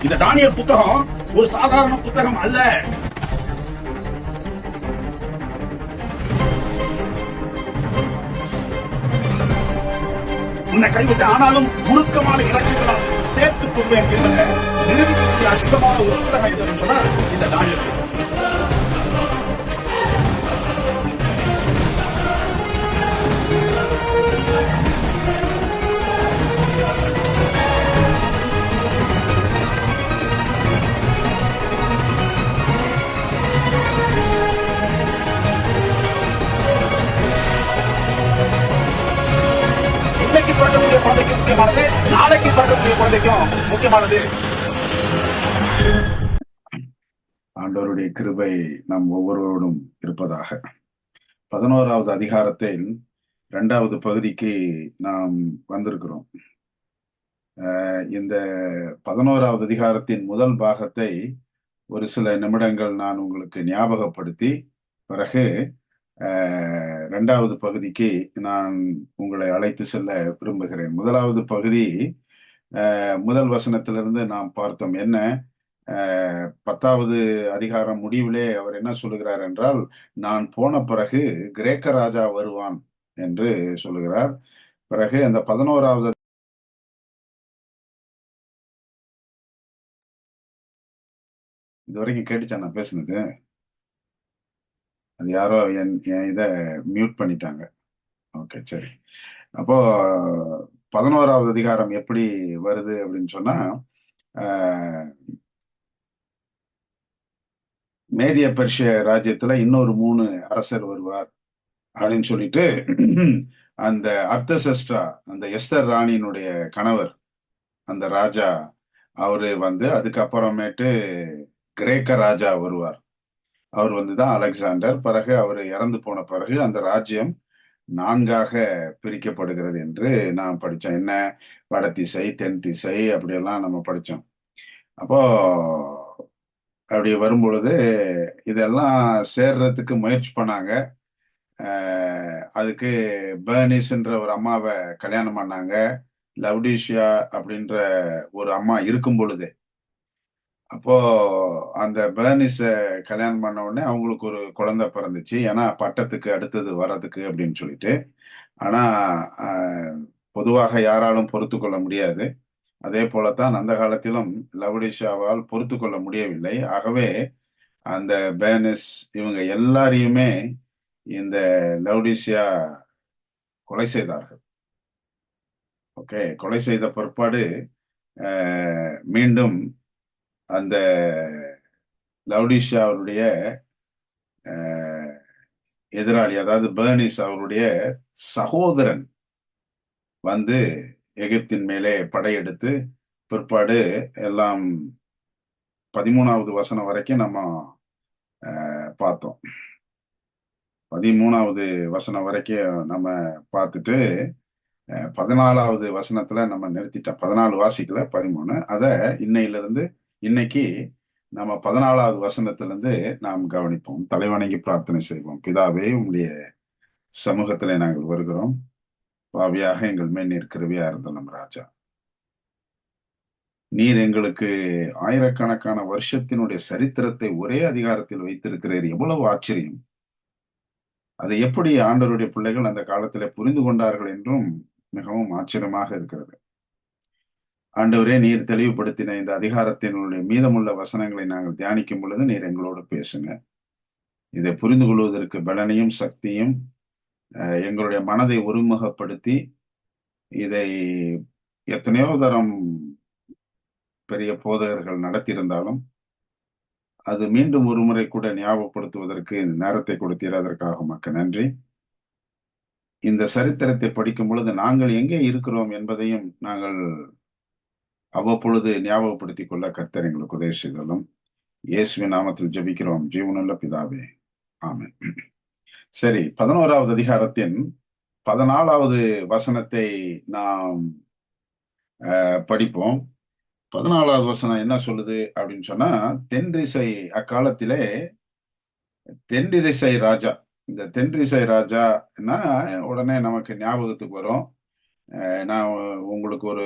இந்த தானியல் புத்தகம் ஒரு சாதாரண புத்தகம் அல்ல. உன்னை கைவிட்ட ஆனாலும் உருக்கமான இலக்குகளால் சேர்த்துக் கொள்வேன் என்பதை நிரூபிக்கக்கூடிய அற்புதமான ஒரு புத்தகம் எதுன்னு சொன்னா இந்த தானியல் புத்தகம். இன்னைக்கு பிறக்கக்கூடிய குழந்தைக்கு முக்கியமானது, நாளைக்கு பிறக்கக்கூடிய குழந்தைக்கும் முக்கியமானது. ஆண்டவருடைய கிருபை நம் ஒவ்வொருவரோடும் இருப்பதாக. 11வது அதிகாரத்தில் 2வது பகுதிக்கு நாம் வந்திருக்கிறோம். இந்த 11வது அதிகாரத்தின் முதல் பாகத்தை ஒரு சில நிமிடங்கள் நான் உங்களுக்கு ஞாபகப்படுத்தி பிறகு 2வது பகுதிக்கு நான் உங்களை அழைத்து செல்ல விரும்புகிறேன். முதலாவது பகுதி முதல் வசனத்திலிருந்து நாம் பார்த்தோம். என்ன 10வது அதிகாரம் முடிவிலே அவர் என்ன சொல்லுகிறார் என்றால், நான் போன பிறகு கிரேக்க ராஜா வருவான் என்று சொல்லுகிறார். பிறகு அந்த 11வது இது வரைக்கும் கேட்டுச்சா நான் பேசுனது? அது யாரோ என் இதை மியூட் பண்ணிட்டாங்க. ஓகே, சரி. அப்போ 11வது அதிகாரம் எப்படி வருது அப்படின்னு சொன்னா, மேதிய பெர்ஷிய ராஜ்யத்துல இன்னொரு 3 அரசர் வருவார் அப்படின்னு சொல்லிட்டு அந்த அர்த்தசஷ்டா, அந்த எஸ்தர் ராணியினுடைய கணவர், அந்த ராஜா அவரு வந்து அதுக்கப்புறமேட்டு கிரேக்க ராஜா வருவார். அவர் வந்துதான் அலெக்சாண்டர். பிறகு அவர் இறந்து போன பிறகு அந்த ராஜ்யம் 4ஆக பிரிக்கப்படுகிறது என்று நாம் படித்தோம். என்ன, வடதிசை, தென் திசை, அப்படியெல்லாம் நம்ம படித்தோம். அப்போ அப்படி வரும்பொழுது இதெல்லாம் சேர்றதுக்கு முயற்சி பண்ணாங்க. அதுக்கு பெர்னிஸ்ன்ற ஒரு அம்மாவை கல்யாணம் பண்ணாங்க. லவ்டீஷியா அப்படின்ற ஒரு அம்மா இருக்கும் பொழுது, அப்போ அந்த பெர்னிஸ கல்யாணம் பண்ண உடனே அவங்களுக்கு ஒரு குழந்தை பிறந்துச்சு. ஏன்னா பட்டத்துக்கு அடுத்தது வர்றதுக்கு அப்படின்னு சொல்லிட்டு. ஆனா பொதுவாக யாராலும் பொறுத்து கொள்ள முடியாது. அதே போலத்தான் அந்த காலத்திலும் லவுடிஷாவால் பொறுத்து கொள்ள முடியவில்லை. ஆகவே அந்த பெர்னிஸ் இவங்க எல்லாரையுமே இந்த லவுடிஷியா கொலை செய்தார்கள். ஓகே, கொலை செய்த பிற்பாடு மீண்டும் அந்த லவுடிஷியா அவருடைய எதிராளி, அதாவது பெர்னிஸ் அவருடைய சகோதரன் வந்து எகிப்தின் மேலே படையெடுத்து பிற்பாடு எல்லாம் 13வது வசனம் வரைக்கும் நம்ம பார்த்தோம். 13வது வசனம் வரைக்கும் நம்ம பார்த்துட்டு 14வது வசனத்துல நம்ம நிறுத்திட்டோம். 14 வாசிக்கல, 13. அதை இன்னைக்கு நம்ம 14வது வசனத்திலிருந்து நாம் கவனிப்போம். தலைவணங்கி பிரார்த்தனை செய்வோம். பிதாவே, உங்களுடைய சமூகத்திலே நாங்கள் வருகிறோம். பாவியாக எங்கள் மேல் நீர் கிருபையா இருந்தோம் ராஜா. நீர் எங்களுக்கு ஆயிரக்கணக்கான வருஷத்தினுடைய சரித்திரத்தை ஒரே அதிகாரத்தில் வைத்திருக்கிறீர். எவ்வளவு ஆச்சரியம்! அதை எப்படி ஆண்டவருடைய பிள்ளைகள் அந்த காலத்திலே புரிந்து கொண்டார்கள் என்றும் மிகவும் ஆச்சரியமாக இருக்கிறது. ஆண்டவரே, நீர் தெளிவுபடுத்தின இந்த அதிகாரத்தினுடைய மீதமுள்ள வசனங்களை நாங்கள் தியானிக்கும் பொழுது நீர் எங்களோடு பேசுங்க. இதை புரிந்து கொள்வதற்கு பலனையும் சக்தியும் எங்களுடைய மனதை ஒருமுகப்படுத்தி, இதை எத்தனையோ தரம் பெரிய போதகர்கள் நடத்தியிருந்தாலும் அது மீண்டும் ஒரு முறை கூட ஞாபகப்படுத்துவதற்கு இந்த நேரத்தை கொடுத்தீர். அதற்காக உமக்கு நன்றி. இந்த சரித்திரத்தை படிக்கும் பொழுது நாங்கள் எங்கே இருக்கிறோம் என்பதையும் நாங்கள் அவ்வப்பொழுது ஞாபகப்படுத்திக் கொள்ள கர்த்தர் எங்களுக்கு உதவி செய்தாலும் இயேசுவின் நாமத்தில் ஜெபிக்கிறோம், ஜீவனுள்ள பிதாவே, ஆமென். சரி, 11வது அதிகாரத்தின் 14வது வசனத்தை நாம் படிப்போம். 14வது வசனம் என்ன சொல்லுது அப்படின்னு சொன்னா, தென்றிசை, அக்காலத்திலே தென்றிசை ராஜா. இந்த தென்றிசை ராஜான்னா உடனே நமக்கு ஞாபகத்துக்கு வரும், நான் உங்களுக்கு ஒரு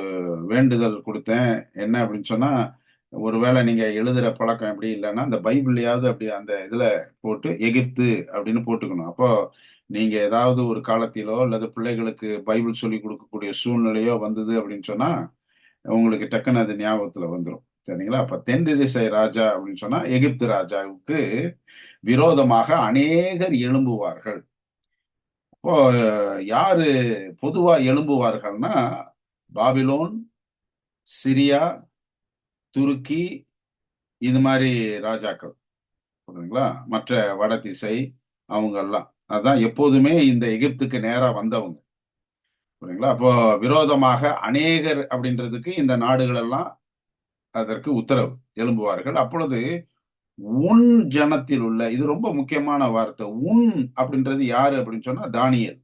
வேண்டுதல் கொடுத்தேன். என்ன அப்படின்னு சொன்னா, ஒருவேளை நீங்க எழுதுற பழக்கம் எப்படி இல்லைன்னா, அந்த பைபிள்லயாவது அப்படி அந்த இதுல போட்டு எகிப்து அப்படின்னு போட்டுக்கணும். அப்போ நீங்க ஏதாவது ஒரு காலத்திலோ அல்லது பிள்ளைகளுக்கு பைபிள் சொல்லிக் கொடுக்கக்கூடிய சூழ்நிலையோ வந்தது அப்படின்னு சொன்னா, உங்களுக்கு டக்குன்னு அது ஞாபகத்துல வந்துரும். சரிங்களா? அப்ப தென்திசை ராஜா அப்படின்னு சொன்னா, எகிப்து ராஜாவுக்கு விரோதமாக அநேகர் எழும்புவார்கள். அப்போ யாரு பொதுவா எழும்புவார்கள்னா, பாபிலோன், சிரியா, துருக்கி இது மாரி ராஜாக்கள். புரியுதுங்களா? மற்ற வடதிசை அவங்கெல்லாம். அதான் எப்போதுமே இந்த எகிப்துக்கு நேரா வந்தவங்க. புரியுதுங்களா? அப்போ விரோதமாக அநேகர் அப்படின்றதுக்கு இந்த நாடுகள் எல்லாம் அதற்கு உத்தரவு எழும்புவார்கள். அப்பொழுது உன் ஜனத்தில் உள்ள இது ரொம்ப முக்கியமான வார்த்தை. உன் அப்படின்றது யாரு அப்படின்னு சொன்னா தானியேல்.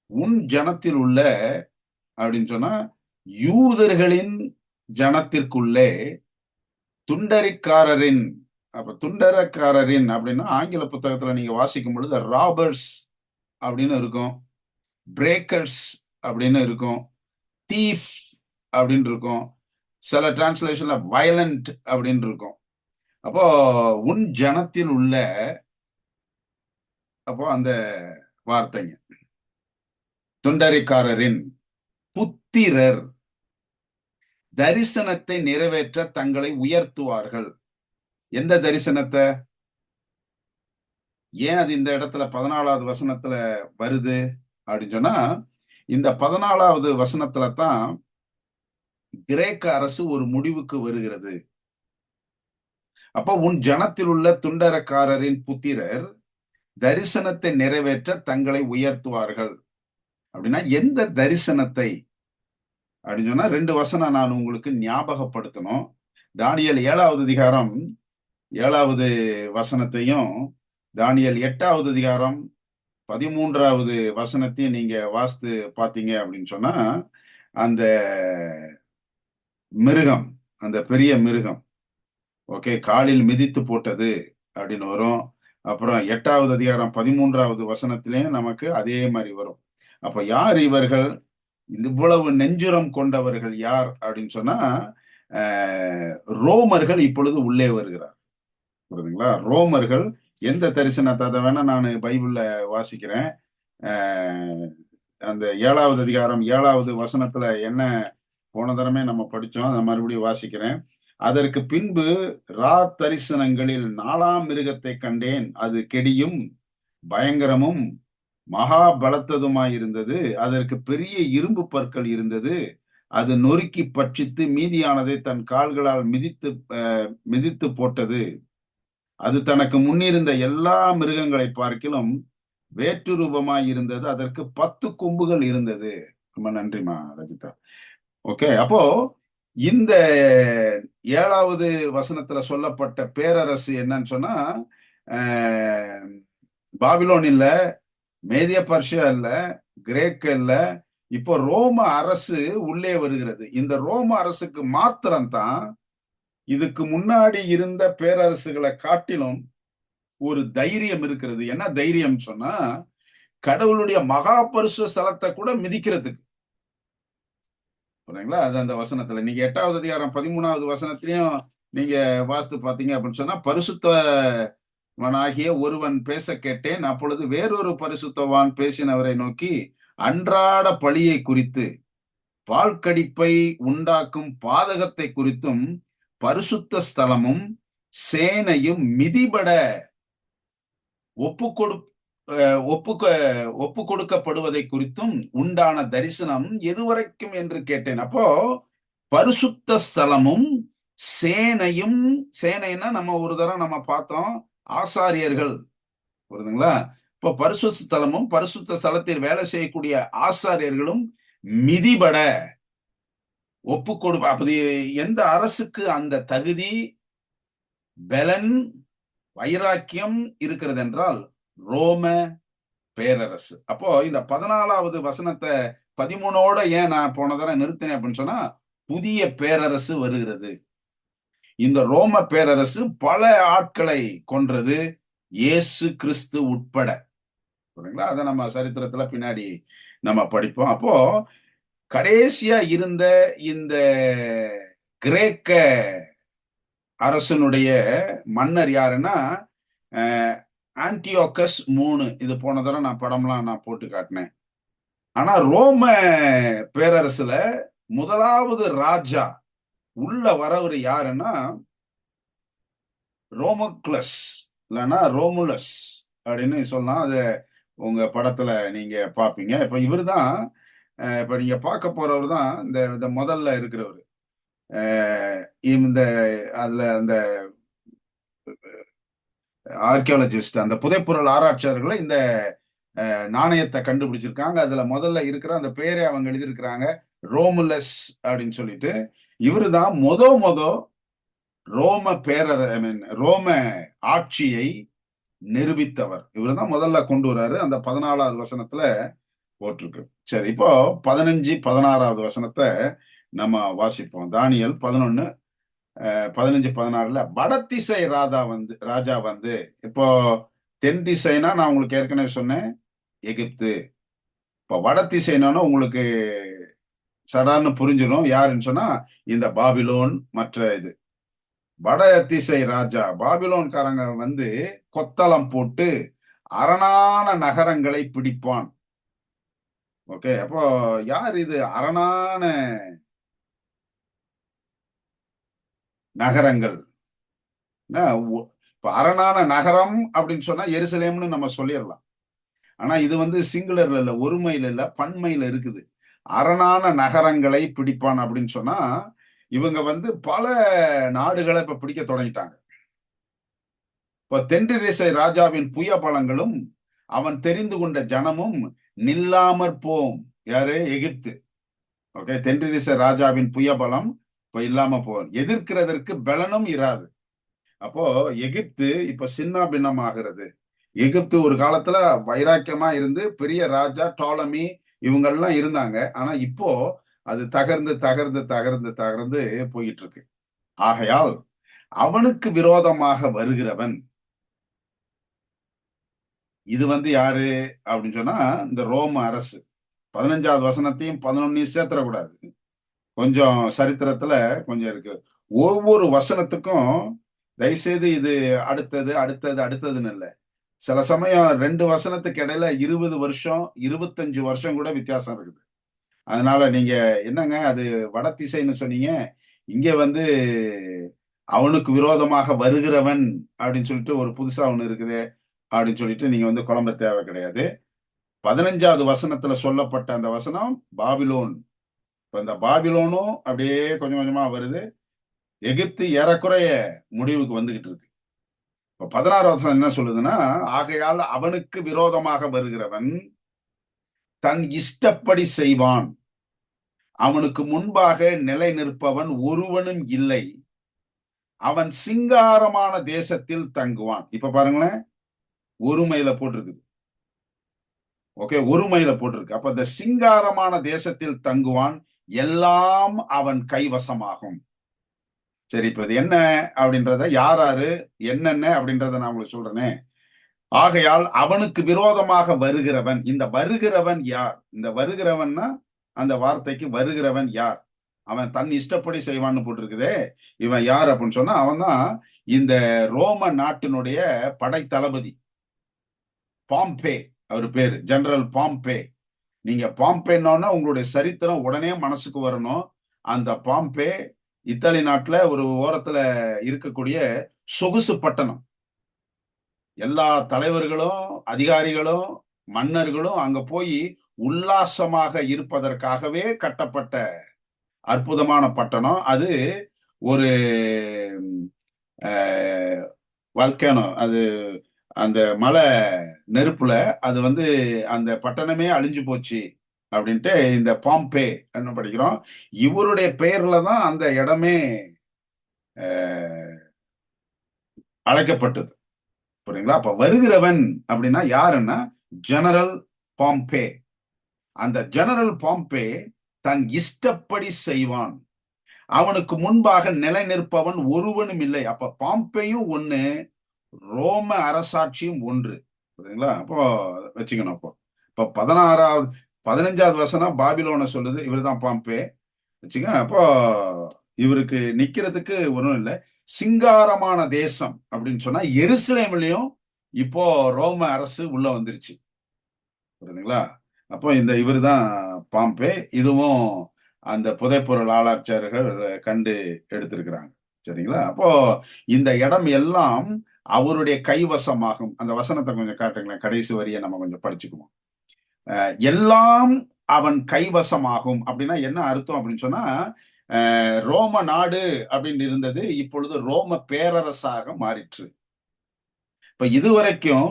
உன் ஜனத்தில் உள்ள அப்படின்னு சொன்னா யூதர்களின் ஜனத்திற்குள்ளே துண்டரிக்காரரின் அப்ப துண்டரக்காரரின் அப்படின்னா ஆங்கில புத்தகத்துல நீங்க வாசிக்கும் பொழுது ராபர்ஸ் அப்படின்னு இருக்கும், பிரேக்கர்ஸ் அப்படின்னு இருக்கும், தீஃப் அப்படின்னு இருக்கும், சில டிரான்ஸ்லேஷன்ல வயலண்ட் அப்படின்னு இருக்கும். அப்போ உன் ஜனத்தில் உள்ள அப்போ அந்த வார்த்தைங்க துண்டரிக்காரரின் புத்திரர் தரிசனத்தை நிறைவேற்ற தங்களை உயர்த்துவார்கள். எந்த தரிசனத்தை? ஏன் அது இந்த இடத்துல 14வது வசனத்துல வருது அப்படின்னு சொன்னா, இந்த 14வது வசனத்துல தான் கிரேக்க அரசு ஒரு முடிவுக்கு வருகிறது. அப்போ உன் ஜனத்தில் உள்ள துண்டரக்காரரின் புத்திரர் தரிசனத்தை நிறைவேற்ற தங்களை உயர்த்துவார்கள். அப்படின்னா எந்த தரிசனத்தை அப்படின்னு சொன்னா 2 வசனம் நான் உங்களுக்கு ஞாபகப்படுத்தணும். தானியேல் 7வது அதிகாரம் 7வது வசனத்தையும், தானியேல் 8வது அதிகாரம் 13வது வசனத்தையும் நீங்க வாசித்து பார்த்தீங்க அப்படின்னு சொன்னா, அந்த மிருகம், அந்த பெரிய மிருகம், ஓகே, காலில் மிதித்து போட்டது அப்படின்னு வரும். அப்புறம் 8வது அதிகாரம் 13வது வசனத்திலையும் நமக்கு அதே மாதிரி வரும். அப்ப யார் இவர்கள்? இவ்வளவு நெஞ்சுரம் கொண்டவர்கள் யார் அப்படின்னு சொன்னா, ரோமர்கள் இப்பொழுது உள்ளே வருகிறார். புரியுதுங்களா? ரோமர்கள் எந்த தரிசனத்தை, அதை வேணா நான் பைபிள்ல வாசிக்கிறேன். அந்த 7வது அதிகாரம் 7வது வசனத்துல என்ன போன தரமே நம்ம படிச்சோம், அதை மறுபடியும் வாசிக்கிறேன். அதற்கு பின்பு தரிசனங்களில் 4ஆம் மிருகத்தை கண்டேன். அது கெடியும் பயங்கரமும் மகா பலத்ததுமாயிருந்தது. அதற்கு பெரிய இரும்பு பற்கள் இருந்தது. அது நொறுக்கி பட்சித்து மீதியானதை தன் கால்களால் மிதித்து போட்டது. அது தனக்கு முன்னிருந்த எல்லா மிருகங்களை பார்க்கிலும் வேற்று ரூபமாய் இருந்தது. அதற்கு 10 கொம்புகள் இருந்தது. ரொம்ப நன்றிமா ரஜிதா. ஓகே, அப்போ இந்த 7வது வசனத்துல சொல்லப்பட்ட பேரரசு என்னன்னு சொன்னா, பாபிலோன் இல்ல, மேதிய பர்ஷியா இல்ல, கிரேக்க இல்ல, இப்போ ரோம அரசு உள்ளே வருகிறது. இந்த ரோம அரசுக்கு மாத்திரம்தான் இதுக்கு முன்னாடி இருந்த பேரரசுகளை காட்டிலும் ஒரு தைரியம் இருக்கிறது. என்ன தைரியம் சொன்னா, கடவுளுடைய மகா பரிசுத்த ஸ்தலத்தை கூட மிதிக்கிறதுக்கு. புரியுங்களா? அது அந்த வசனத்துல நீங்க 8வது அதிகாரம் 13வது வசனத்திலையும் நீங்க வாசித்து பாத்தீங்க அப்படின்னு சொன்னா, பரிசுத்தவனாகிய ஒருவன் பேச கேட்டேன். அப்பொழுது வேறொரு பரிசுத்தவான் பேசினவரை நோக்கி, அன்றாட பழியை குறித்து, பால்கடிப்பை உண்டாக்கும் பாதகத்தை குறித்தும், பரிசுத்த ஸ்தலமும் சேனையும் மிதிபட ஒப்பு கொடுக்கப்படுவதை குறித்தும் உண்டான தரிசனம் எதுவரைக்கும் என்று கேட்டேன். அப்போ பரிசுத்த ஸ்தலமும் சேனையும், சேனைன்னா நம்ம ஒரு தரம் நம்ம பார்த்தோம், ஆசாரியர்கள். புரியுதுங்களா? இப்போ பரிசுத்த ஸ்தலமும் பரிசுத்த ஸ்தலத்தில் வேலை செய்யக்கூடிய ஆசாரியர்களும் மிதிபட அப்படி எந்த அரசுக்கு அந்த தகுதி, பலன், வைராக்கியம் இருக்கிறது என்றால் ரோம பேரரசு. அப்போ இந்த 14வது வசனத்தை 13ஓட ஏன் நான் போன தடவை நிறுத்தினேன் அப்படின்னு சொன்னா, புதிய பேரரசு வருகிறது. இந்த ரோம பேரரசு பல ஆட்களை கொன்றது, இயேசு கிறிஸ்து உட்பட. புரியுங்களா? அதை நம்ம சரித்திரத்துல பின்னாடி நம்ம படிப்போம். அப்போ கடைசியா இருந்த இந்த கிரேக்க அரசனுடைய மன்னர் யாருன்னா ஆன்டியோக்கஸ் 3. இது போன தடவை நான் படம்லாம் நான் போட்டு காட்டினேன். ஆனா ரோம பேரரசுல முதலாவது ராஜா உள்ள வரவர் யாருன்னா ரோமோக்ளஸ், இல்லைன்னா ரோமுலஸ் அப்படின்னு சொல்லலாம். அது உங்க படத்துல நீங்க பார்ப்பீங்க. இப்ப இவர் தான், இப்ப நீங்க பார்க்க போறவர் தான் இந்த இந்த முதல்ல இருக்கிறவர். இந்த அதுல அந்த ஆர்கியாலஜிஸ்ட், அந்த புதைப்பொருள் ஆராய்ச்சியாளர்களை இந்த நாணயத்தை கண்டுபிடிச்சிருக்காங்க. அதுல முதல்ல இருக்கிற அந்த பேரை அவங்க எழுதியிருக்கிறாங்க, ரோமுலஸ் அப்படின்னு சொல்லிட்டு. இவரு தான் மொத ரோம பேரர ஐ மீன் ரோம ஆட்சியை நிரூபித்தவர். இவர் தான் முதல்ல கொண்டு வராரு. அந்த 14வது வசனத்துல போட்டிருக்கு. சரி, இப்போ 15, 16வது வசனத்தை நம்ம வாசிப்போம். தானியல் 11, 15, 16ல வடதிசை ராஜா வந்து இப்போ தென் திசைனா நான் உங்களுக்கு ஏற்கனவே சொன்னேன் எகிப்து. இப்போ வடதிசைனா உங்களுக்கு சடார்னு புரிஞ்சிடும் யாருன்னு சொன்னா இந்த பாபிலோன். மற்ற இது வட திசை ராஜா பாபிலோன்காரங்க வந்து கொத்தளம் போட்டு அரணான நகரங்களை பிடிப்பான். ஓகே, அப்போ யார் இது அரணான நகரங்கள்? இப்ப அரணான நகரம் அப்படின்னு சொன்னா எருசலேம்னு நம்ம சொல்லிடலாம். ஆனா இது வந்து சிங்குலர்ல இல்ல, ஒருமையில இல்ல, பன்மையில இருக்குது. அரணான நகரங்களை பிடிப்பான் அப்படின்னு சொன்னா இவங்க வந்து பல நாடுகளை இப்ப பிடிக்க தொடங்கிட்டாங்க. இப்ப தென்றிசை ராஜாவின் புய பலங்களும் அவன் தெரிந்து கொண்ட ஜனமும் நில்லாமற் போம். யாரு? எகிப்து. ஓகே, தென்றிசை ராஜாவின் புய பலம் இப்ப இல்லாம போகும், எதிர்க்கிறதற்கு பலனும் இராது. அப்போ எகிப்து இப்ப சின்ன பின்னம் ஆகிறது. எகிப்து ஒரு காலத்துல வைராக்கியமா இருந்து பெரிய ராஜா டாலமி இவங்கெல்லாம் இருந்தாங்க. ஆனா இப்போ அது தகர்ந்து தகர்ந்து தகர்ந்து தகர்ந்து போயிட்டு இருக்கு. ஆகையால் அவனுக்கு விரோதமாக வருகிறவன், இது வந்து யாரு அப்படின்னு சொன்னா இந்த ரோம அரசு. 15வது வசனத்தையும் 11 சேர்த்துடக்கூடாது. கொஞ்சம் சரித்திரத்துல கொஞ்சம் இருக்கு. ஒவ்வொரு வசனத்துக்கும் தயவுசெய்து இது அடுத்தது அடுத்தது அடுத்ததுன்னு இல்லை. சில சமயம் 2 வசனத்துக்கு இடையில 20 வருஷம் 25 வருஷம் கூட வித்தியாசம் இருக்குது. அதனால நீங்க என்னங்க அது வடதிசைன்னு சொன்னீங்க, இங்க வந்து அவனுக்கு விரோதமாக வருகிறவன் அப்படின்னு சொல்லிட்டு ஒரு புதுசா ஒண்ணு இருக்குது அப்படின்னு சொல்லிட்டு நீங்க வந்து குழம்ப தேவை கிடையாது. 15வது வசனத்துல சொல்லப்பட்ட அந்த வசனம் பாபிலோன். இப்ப இந்த பாபிலோனும் அப்படியே கொஞ்சம் கொஞ்சமா வருது. எகிப்து ஏறக்குறைய முடிவுக்கு வந்துகிட்டு இருக்கு. இப்ப 16வது வசனம் என்ன சொல்லுதுன்னா, ஆகையால் அவனுக்கு விரோதமாக வருகிறவன் தன் இஷ்டப்படி செய்வான், அவனுக்கு முன்பாக நிலை நிற்பவன் ஒருவனும் இல்லை, அவன் சிங்காரமான தேசத்தில் தங்குவான். இப்ப பாருங்களேன், ஒருமையில போட்டிருக்குது. ஓகே, ஒருமையில போட்டிருக்கு. அப்ப இந்த சிங்காரமான தேசத்தில் தங்குவான், எல்லாம் அவன் கைவசமாகும். சரி, இப்ப இது என்ன அப்படின்றத யாராரு என்னென்ன அப்படின்றத நான் உங்களுக்கு சொல்றேனே. ஆகையால் அவனுக்கு விரோதமாக வருகிறவன், இந்த வருகிறவன் யார்? இந்த வருகிறவன்னா அந்த வார்த்தைக்கு வருகிறவன் யார்? அவன் தன் இஷ்டப்படி செய்வான்னு போட்டிருக்குதே, இவன் யார் அப்படின்னு சொன்னா அவன் தான் இந்த ரோம நாட்டினுடைய படை தளபதி பாம்பே. அவர் பேரு ஜெனரல் பாம்பே. நீங்க பாம்பேன்னா உங்களுடைய சரித்திரம் உடனே மனசுக்கு வரணும். அந்த பாம்பே இத்தாலி நாட்டுல ஒரு ஓரத்துல இருக்கக்கூடிய சொகுசு பட்டணம். எல்லா தலைவர்களும் அதிகாரிகளும் மன்னர்களும் அங்க போய் உல்லாசமாக இருப்பதற்காகவே கட்டப்பட்ட அற்புதமான பட்டணம் அது. ஒரு வல்கேனோ, அது அந்த மலை நெருப்புல அது வந்து அந்த பட்டணமே அழிஞ்சு போச்சு அப்படின்ட்டு இந்த பாம்பே என்ன படிக்கிறோம். இவருடைய பெயர்ல தான் அந்த இடமே அழைக்கப்பட்டது. புரியுங்களா? அப்ப வருகிறவன் அப்படின்னா யாருன்னா ஜெனரல் பாம்பே. அந்த ஜெனரல் பாம்பே தன் இஷ்டப்படி செய்வான், அவனுக்கு முன்பாக நிலை நிற்பவன் ஒருவனும் இல்லை. அப்ப பாம்பேயும் ஒண்ணு, ரோம அரசாட்சியும் ஒன்று. புரியுதுங்களா? அப்போ வச்சுக்கணும். அப்போ இப்போ 15வது வசனம் பாபிலோனை சொல்லுது, இவர் தான் பாம்பே வச்சுக்க. அப்போ இவருக்கு நிக்கிறதுக்கு ஒன்றும் இல்லை. சிங்காரமான தேசம் அப்படின்னு சொன்னா எருசலேம்லயும் இப்போ ரோம அரசு உள்ள வந்துருச்சு. புரியுதுங்களா? அப்போ இவர் தான் பாம்பே. இதுவும் அந்த புதைப்பொருள் ஆராய்ச்சியாளர்கள் கண்டு எடுத்திருக்கிறாங்க. சரிங்களா? அப்போ இந்த இடம் எல்லாம் அவருடைய கைவசமாகும். அந்த வசனத்தை கொஞ்சம் காட்டுங்களேன். கடைசி வரியை நம்ம கொஞ்சம் படிச்சுக்குவோம். எல்லாம் அவன் கைவசமாகும் அப்படின்னா என்ன அர்த்தம் அப்படின்னு சொன்னா, ரோம நாடு அப்படின்னு இருந்தது, இப்பொழுது ரோம பேரரசாக மாறிற்று. இப்ப இதுவரைக்கும்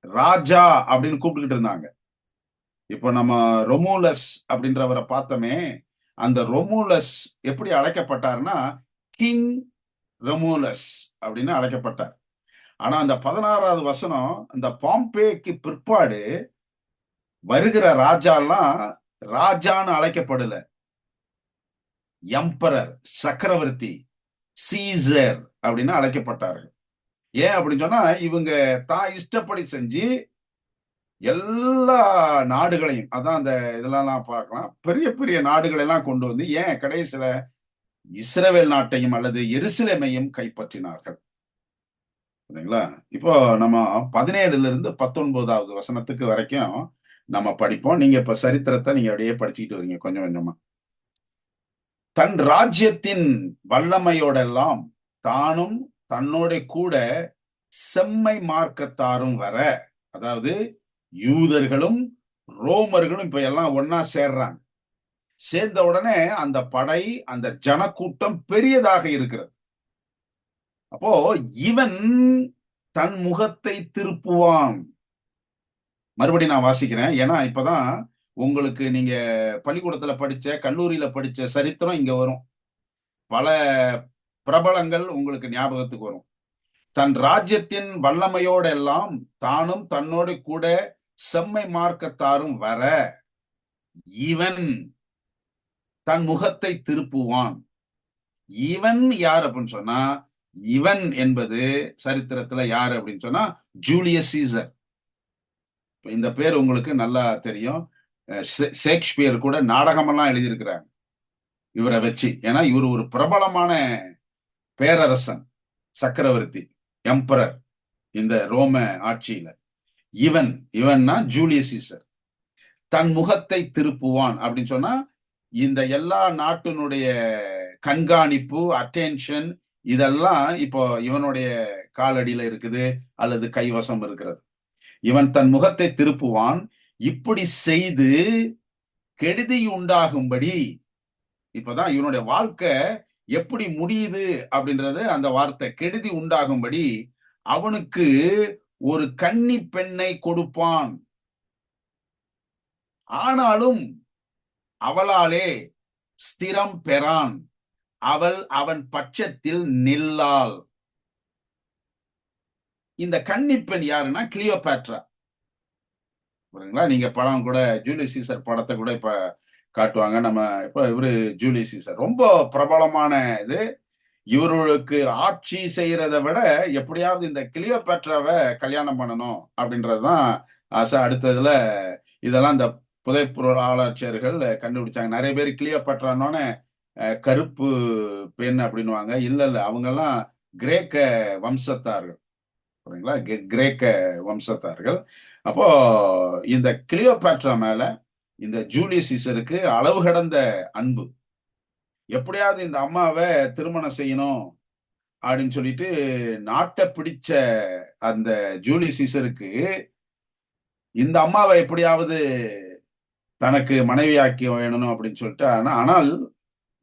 ராஜா அப்படின்னு கூப்பிட்டுக்கிட்டு இருந்தாங்க. இப்போ நம்ம ரொமூலஸ் அப்படின்றவரை பார்த்தோமே, அந்த ரொமூலஸ் எப்படி அழைக்கப்பட்டார்னா, கிங் ரொமூலஸ் அப்படின்னு அழைக்கப்பட்டார். ஆனா அந்த 16வது வசனம், அந்த பாம்பேக்கு பிற்பாடு வருகிற ராஜாலாம் ராஜான்னு அழைக்கப்படல. எம்பரர், சக்கரவர்த்தி, சீசர் அப்படின்னு அழைக்கப்பட்டார்கள். ஏன் அப்படின்னு சொன்னா, இவங்க தான் இஷ்டப்படி செஞ்சு எல்லா நாடுகளையும், அதான் அந்த இதெல்லாம் பார்க்கலாம், பெரிய பெரிய நாடுகளை எல்லாம் கொண்டு வந்து ஏன் கடைசியில இஸ்ரவேல் நாட்டையும் அல்லது எருசலேமையும் கைப்பற்றினார்கள். சரிங்களா? இப்போ நம்ம 17ல இருந்து 19வது வசனத்துக்கு வரைக்கும் நம்ம படிப்போம். நீங்க இப்ப சரித்திரத்தை நீங்க அப்படியே படிச்சுக்கிட்டு வரீங்க கொஞ்சம் கொஞ்சமா. தன் ராஜ்யத்தின் வல்லமையோடெல்லாம் தானும் தன்னோட கூட செம்மை மார்க்கத்தாரும் வர, அதாவது யூதர்களும் ரோமர்களும் இப்ப எல்லாம் ஒன்னா சேர்றாங்க. சேர்ந்த உடனே அந்த படை, அந்த ஜனக்கூட்டம் பெரியதாக இருக்கிறது. அப்போ இவன் தன் முகத்தை திருப்புவான். மறுபடியும் நான் வாசிக்கிறேன். ஏன்னா இப்பதான் உங்களுக்கு நீங்க பள்ளிக்கூடத்துல படிச்ச, கல்லூரியில படிச்ச சரித்திரம் இங்க வரும். பல பிரபலங்கள் உங்களுக்கு ஞாபகத்துக்கு வரும். தன் ராஜ்யத்தின் வல்லமையோடு எல்லாம் தானும் தன்னோடு கூட செம்மை மார்க்கத்தாரும் வர, இவன் தன் முகத்தை திருப்புவான். இவன் யார் அப்படின்னு சொன்னா, இவன் என்பது சரித்திரத்துல யாரு அப்படின்னு சொன்னா ஜூலியஸ் சீசர். இந்த பேர் உங்களுக்கு நல்லா தெரியும். ஷேக்ஸ்பியர் கூட நாடகமெல்லாம் எழுதியிருக்கிறாங்க இவரை வச்சு. ஏன்னா இவர் ஒரு பிரபலமான பேரரசன், சக்கரவர்த்தி, எம்பரர் இந்த ரோம ஆட்சியில. இவன்னா ஜூலியஸ் சீசர். தன் முகத்தை திருப்புவான் அப்படின்னு சொன்னா, இந்த எல்லா நாட்டினுடைய கண்காணிப்பு, அட்டென்ஷன் இதெல்லாம் இப்போ இவனுடைய காலடியில இருக்குது அல்லது கைவசம் இருக்கிறது. இவன் தன் முகத்தை திருப்புவான், இப்படி செய்து கெடுதி உண்டாகும்படி. இப்பதான் இவனுடைய வாழ்க்கை எப்படி முடியுது அப்படின்றது அந்த வார்த்தை, கெடுதி உண்டாகும்படி அவனுக்கு ஒரு கன்னி பெண்ணை கொடுப்பான். ஆனாலும் அவளாலே ஸ்திரம் பெறான், அவள் அவன் பட்சத்தில் நில்லாள். இந்த கன்னிப்பெண் யாருன்னா கிளியோபாட்ரா. புரியுதுங்களா? நீங்க படம் கூட ஜூலியஸ் சீசர் படத்தை கூட இப்ப காட்டுவாங்க. நம்ம இப்ப இவரு ஜூலியஸ் சீசர் ரொம்ப பிரபலமான இது. இவர்களுக்கு ஆட்சி செய்யறதை விட எப்படியாவது இந்த கிளியோபாட்ராவை கல்யாணம் பண்ணணும் அப்படின்றதுதான் ஆசை. அடுத்ததுல இதெல்லாம் இந்த புதைப்பொருள் ஆராய்ச்சியர்கள் கண்டுபிடிச்சாங்க. நிறைய பேர் கிளியோபாட்ரானோன்னு கருப்பு பெண் அப்படின்னுவாங்க. இல்ல இல்ல, அவங்க எல்லாம் கிரேக்க வம்சத்தார்கள். புரியுங்களா? கிரேக்க வம்சத்தார்கள். அப்போ இந்த கிளியோபாட்ரா மேல இந்த ஜூலியஸ் சீசருக்கு அளவு கடந்த அன்பு. எப்படியாவது இந்த அம்மாவை திருமணம் செய்யணும் அப்படின்னு சொல்லிட்டு நாட்டை பிடிச்ச அந்த ஜூலியஸ் சீசருக்கு இந்த அம்மாவை எப்படியாவது தனக்கு மனைவியாக்கி வேணும் அப்படின்னு சொல்லிட்டு, ஆனால்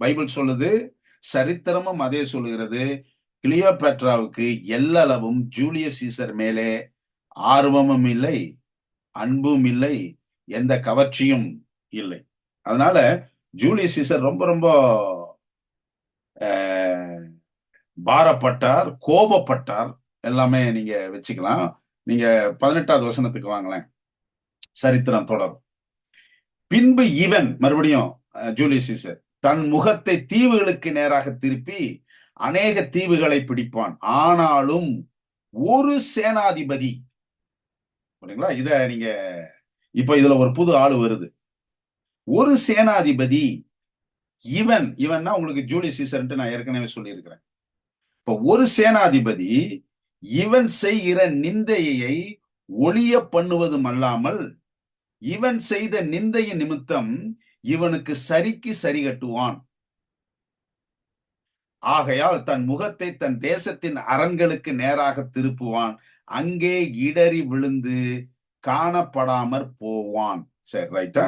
பைபிள் சொல்லுது, சரித்திரமும் அதே சொல்லுகிறது, கிளியோபாட்ராவுக்கு எல்லளவும் ஜூலியஸ் சீசர் மேலே ஆர்வமும் இல்லை, அன்பும் இல்லை, எந்த கவர்ச்சியும் இல்லை. அதனால ஜூலியஸ் சீசர் ரொம்ப ரொம்ப பாரப்பட்டார், கோபப்பட்டார். எல்லாமே நீங்க வச்சுக்கலாம். நீங்க 18வது வசனத்துக்கு வாங்களேன், சரித்திரம் தொடரும். பின்பு இவன் மறுபடியும் ஜூலியஸ் சீசர் தன் முகத்தை தீவுகளுக்கு நேராக திருப்பி அநேக தீவுகளை பிடிப்பான். ஆனாலும் ஒரு சேனாதிபதி, இத நீங்க இப்ப இதுல ஒரு புது ஆளு வருது. ஒரு சேனாதிபதி இவன்னா உங்களுக்கு ஜூலியஸ் சீசர்ன்ட்டு நான் ஏற்கனவே சொல்லியிருக்கிறேன். இப்ப ஒரு சேனாதிபதி இவன் செய்கிற நிந்தையை ஒளிய பண்ணுவதும் அல்லாமல் இவன் செய்த நிந்தையின் நிமித்தம் இவனுக்கு சரிக்கு சரி கட்டுவான். ஆகையால் தன் முகத்தை தன் தேசத்தின் அரண்களுக்கு நேராக திருப்புவான், அங்கே இடறி விழுந்து காணப்படாமற் போவான். சரி, ரைட்டா?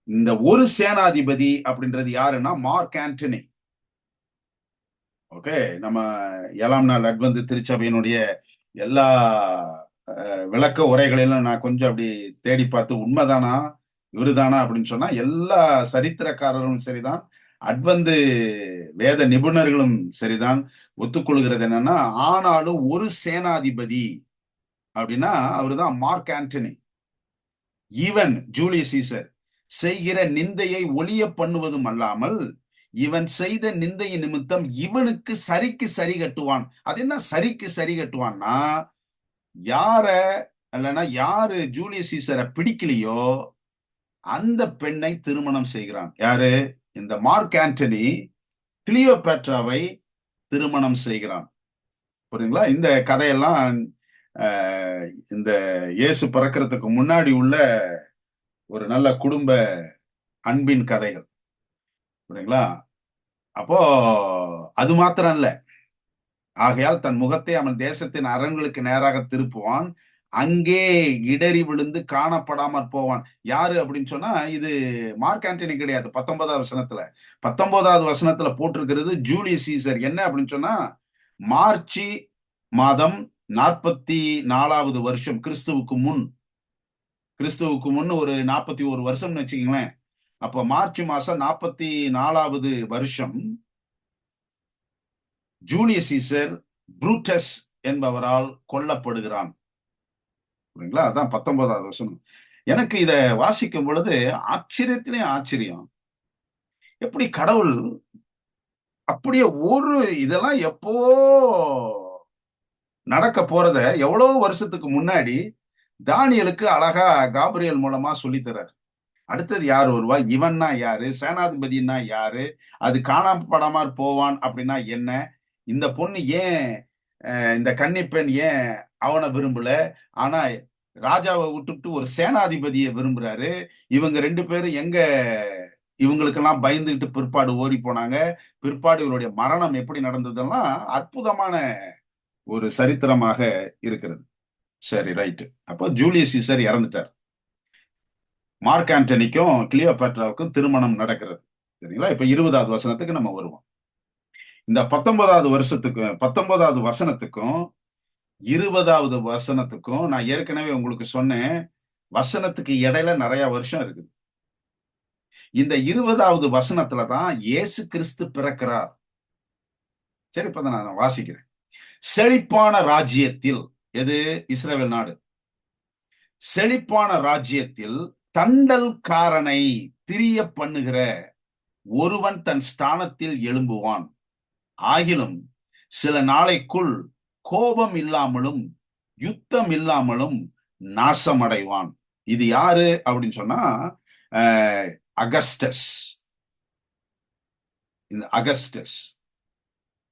இந்த ஒரு சேனாதிபதி அப்படின்றது யாருன்னா மார்க் ஆண்டனி. ஓகே, நம்ம 7ஆம் நாள் அட்வென்த் திருச்சபையினுடைய எல்லா விளக்க உரைகளிலும் நான் கொஞ்சம் அப்படி தேடி பார்த்து உண்மைதானா இவருதானா அப்படின்னு சொன்னா எல்லா சரித்திரக்காரரும் சரிதான், அட்வென்த் வேத நிபுணர்களும் சரிதான் ஒத்துக்கொள்கிறது என்னன்னா, ஆனாலும் ஒரு சேனாதிபதி அப்படின்னா அவருதான் மார்க் ஆண்டனி. இவன் ஜூலியஸ் சீசர் செய்கிற நிந்தையை ஒளிய பண்ணுவதும் அல்லாமல் இவன் செய்த நிந்தையின் நிமித்தம் இவனுக்கு சரிக்கு சரி கட்டுவான். அது என்ன சரிக்கு சரி கட்டுவான்னா, யார இல்லைன்னா யாரு ஜூலியஸ் சீசரை பிடிக்கலையோ அந்த பெண்ணை திருமணம் செய்கிறான். யாரு? இந்த மார்க் ஆண்டனி கிளியோபேட்ராவை திருமணம் செய்கிறான். புரியுதுங்களா? இந்த கதையெல்லாம் இந்த இயேசு பிறக்கிறதுக்கு முன்னாடி உள்ள ஒரு நல்ல குடும்ப அன்பின் கதைகள். புரியுதுங்களா? அப்போ அது மாத்திரம் இல்ல, ஆகையால் தன் முகத்தை அவன் தேசத்தின் அரண்களுக்கு நேராக திருப்புவான், அங்கே இடறி விழுந்து காணப்படாமற் போவான். யாரு அப்படின்னு சொன்னா இது மார்க் ஆண்டனி கிடையாது. 19வது வசனத்துல 19வது வசனத்துல போட்டிருக்கிறது ஜூலியஸ் சீசர். என்ன அப்படின்னு சொன்னா, மார்ச் மாதம் 44வது வருஷம் கிறிஸ்துவுக்கு முன் ஒரு 41 வருஷம்னு வச்சுக்கீங்களேன். அப்ப மார்ச் மாசம் 44வது வருஷம் ஜூலியஸ் சீசர் புரூட்டஸ் என்பவரால் கொல்லப்படுகிறான். புரியுங்களா? அதான் 19வது வசனம். எனக்கு இத வாசிக்கும் பொழுது ஆச்சரியத்திலே ஆச்சரியம். எப்படி கடவுள் அப்படியே ஒரு இதெல்லாம் எப்போ நடக்க போறத எவ்வளவு வருஷத்துக்கு முன்னாடி தானியலுக்கு அழகா காபிரியல் மூலமா சொல்லித்தரார். அடுத்தது யார் வருவா, இவன்னா யாரு, சேனாதிபதினா யாரு, அது காணாமப்படாமற் போவான் அப்படின்னா என்ன, இந்த பொண்ணு ஏன் இந்த கன்னிப்பெண் ஏன் அவனை விரும்பல, ஆனா ராஜாவை விட்டுட்டு ஒரு சேனாதிபதியை விரும்புறாரு, இவங்க 2 பேரும் எங்க இவங்களுக்கெல்லாம் பயந்துகிட்டு பிற்பாடு ஓடி போனாங்க, பிற்பாடு இவருடைய மரணம் எப்படி நடந்ததெல்லாம் அற்புதமான ஒரு சரித்திரமாக இருக்கிறது. சரி, ரைட்டு. அப்போ ஜூலியஸ் சீசர் இறந்துட்டார். மார்க் ஆண்டனிக்கும் கிளியோபாட்ராவுக்கும் திருமணம் நடக்கிறது. சரிங்களா? இப்ப 20வது வசனத்துக்கு நம்ம வருவோம். இந்த 19வது வசனத்துக்கும் 20வது வசனத்துக்கும் நான் ஏற்கனவே உங்களுக்கு சொன்னேன், வசனத்துக்கு இடையில நிறைய வருஷம் இருக்குது. இந்த 20வது வசனத்துல தான் இயேசு கிறிஸ்து பிறக்கிறார். சரி, இப்ப நான் வாசிக்கிறேன். செழிப்பான ராஜ்யத்தில், எது? இஸ்ரவேல் நாடு. செழிப்பான ராஜ்யத்தில் தண்டல்காரனை திரிய பண்ணுகிற ஒருவன் தன் ஸ்தானத்தில் எழும்புவான். ஆகிலும் சில நாளைக்குள் கோபம் இல்லாமலும் யுத்தம் இல்லாமலும் நாசமடைவான். இது யாரு அப்படின்னு சொன்னா அகஸ்டஸ். இந்த அகஸ்டஸ்,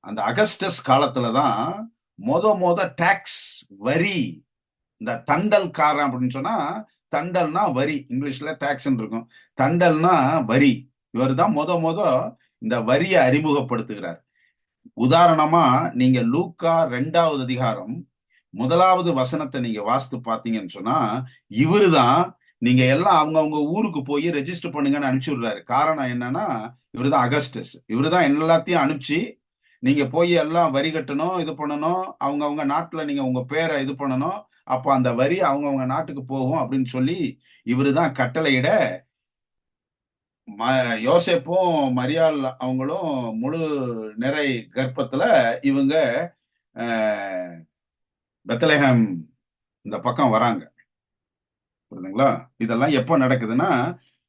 அந்த அகஸ்டஸ் காலத்துலதான் மொத டாக்ஸ் வரி, இந்த தண்டல்காரன் அப்படின்னு சொன்னா, தண்டல்னா வரி, இங்கிலீஷ்ல டாக்ஸ் இருக்கும், தண்டல்னா வரி. இவர் தான் மொத இந்த வரியை அறிமுகப்படுத்துகிறார். உதாரணமா நீங்க லூக்கா 2வது அதிகாரம் 1வது வசனத்தை நீங்க வாசித்து பார்த்தீங்கன்னு சொன்னா, இவருதான் நீங்க எல்லாம் அவங்கவுங்க ஊருக்கு போய் ரெஜிஸ்டர் பண்ணுங்கன்னு அனுப்பிச்சு விடுறாரு. காரணம் என்னன்னா, இவருதான் அகஸ்டஸ். இவருதான் எல்லாத்தையும் அனுப்பிச்சு நீங்க போய் எல்லாம் வரி கட்டணும், இது பண்ணணும், அவங்கவுங்க நாட்டுல நீங்க உங்க பேரை இது பண்ணணும், அப்ப அந்த வரி அவங்கவுங்க நாட்டுக்கு போகும் அப்படின்னு சொல்லி இவருதான் கட்டளையிட, யோசேப்பும் மரியாள் அவங்களும் முழு நிறை கர்ப்பத்துல இவங்க பெத்லஹேம் இந்த பக்கம் வராங்க. புரியுதுங்களா? இதெல்லாம் எப்ப நடக்குதுன்னா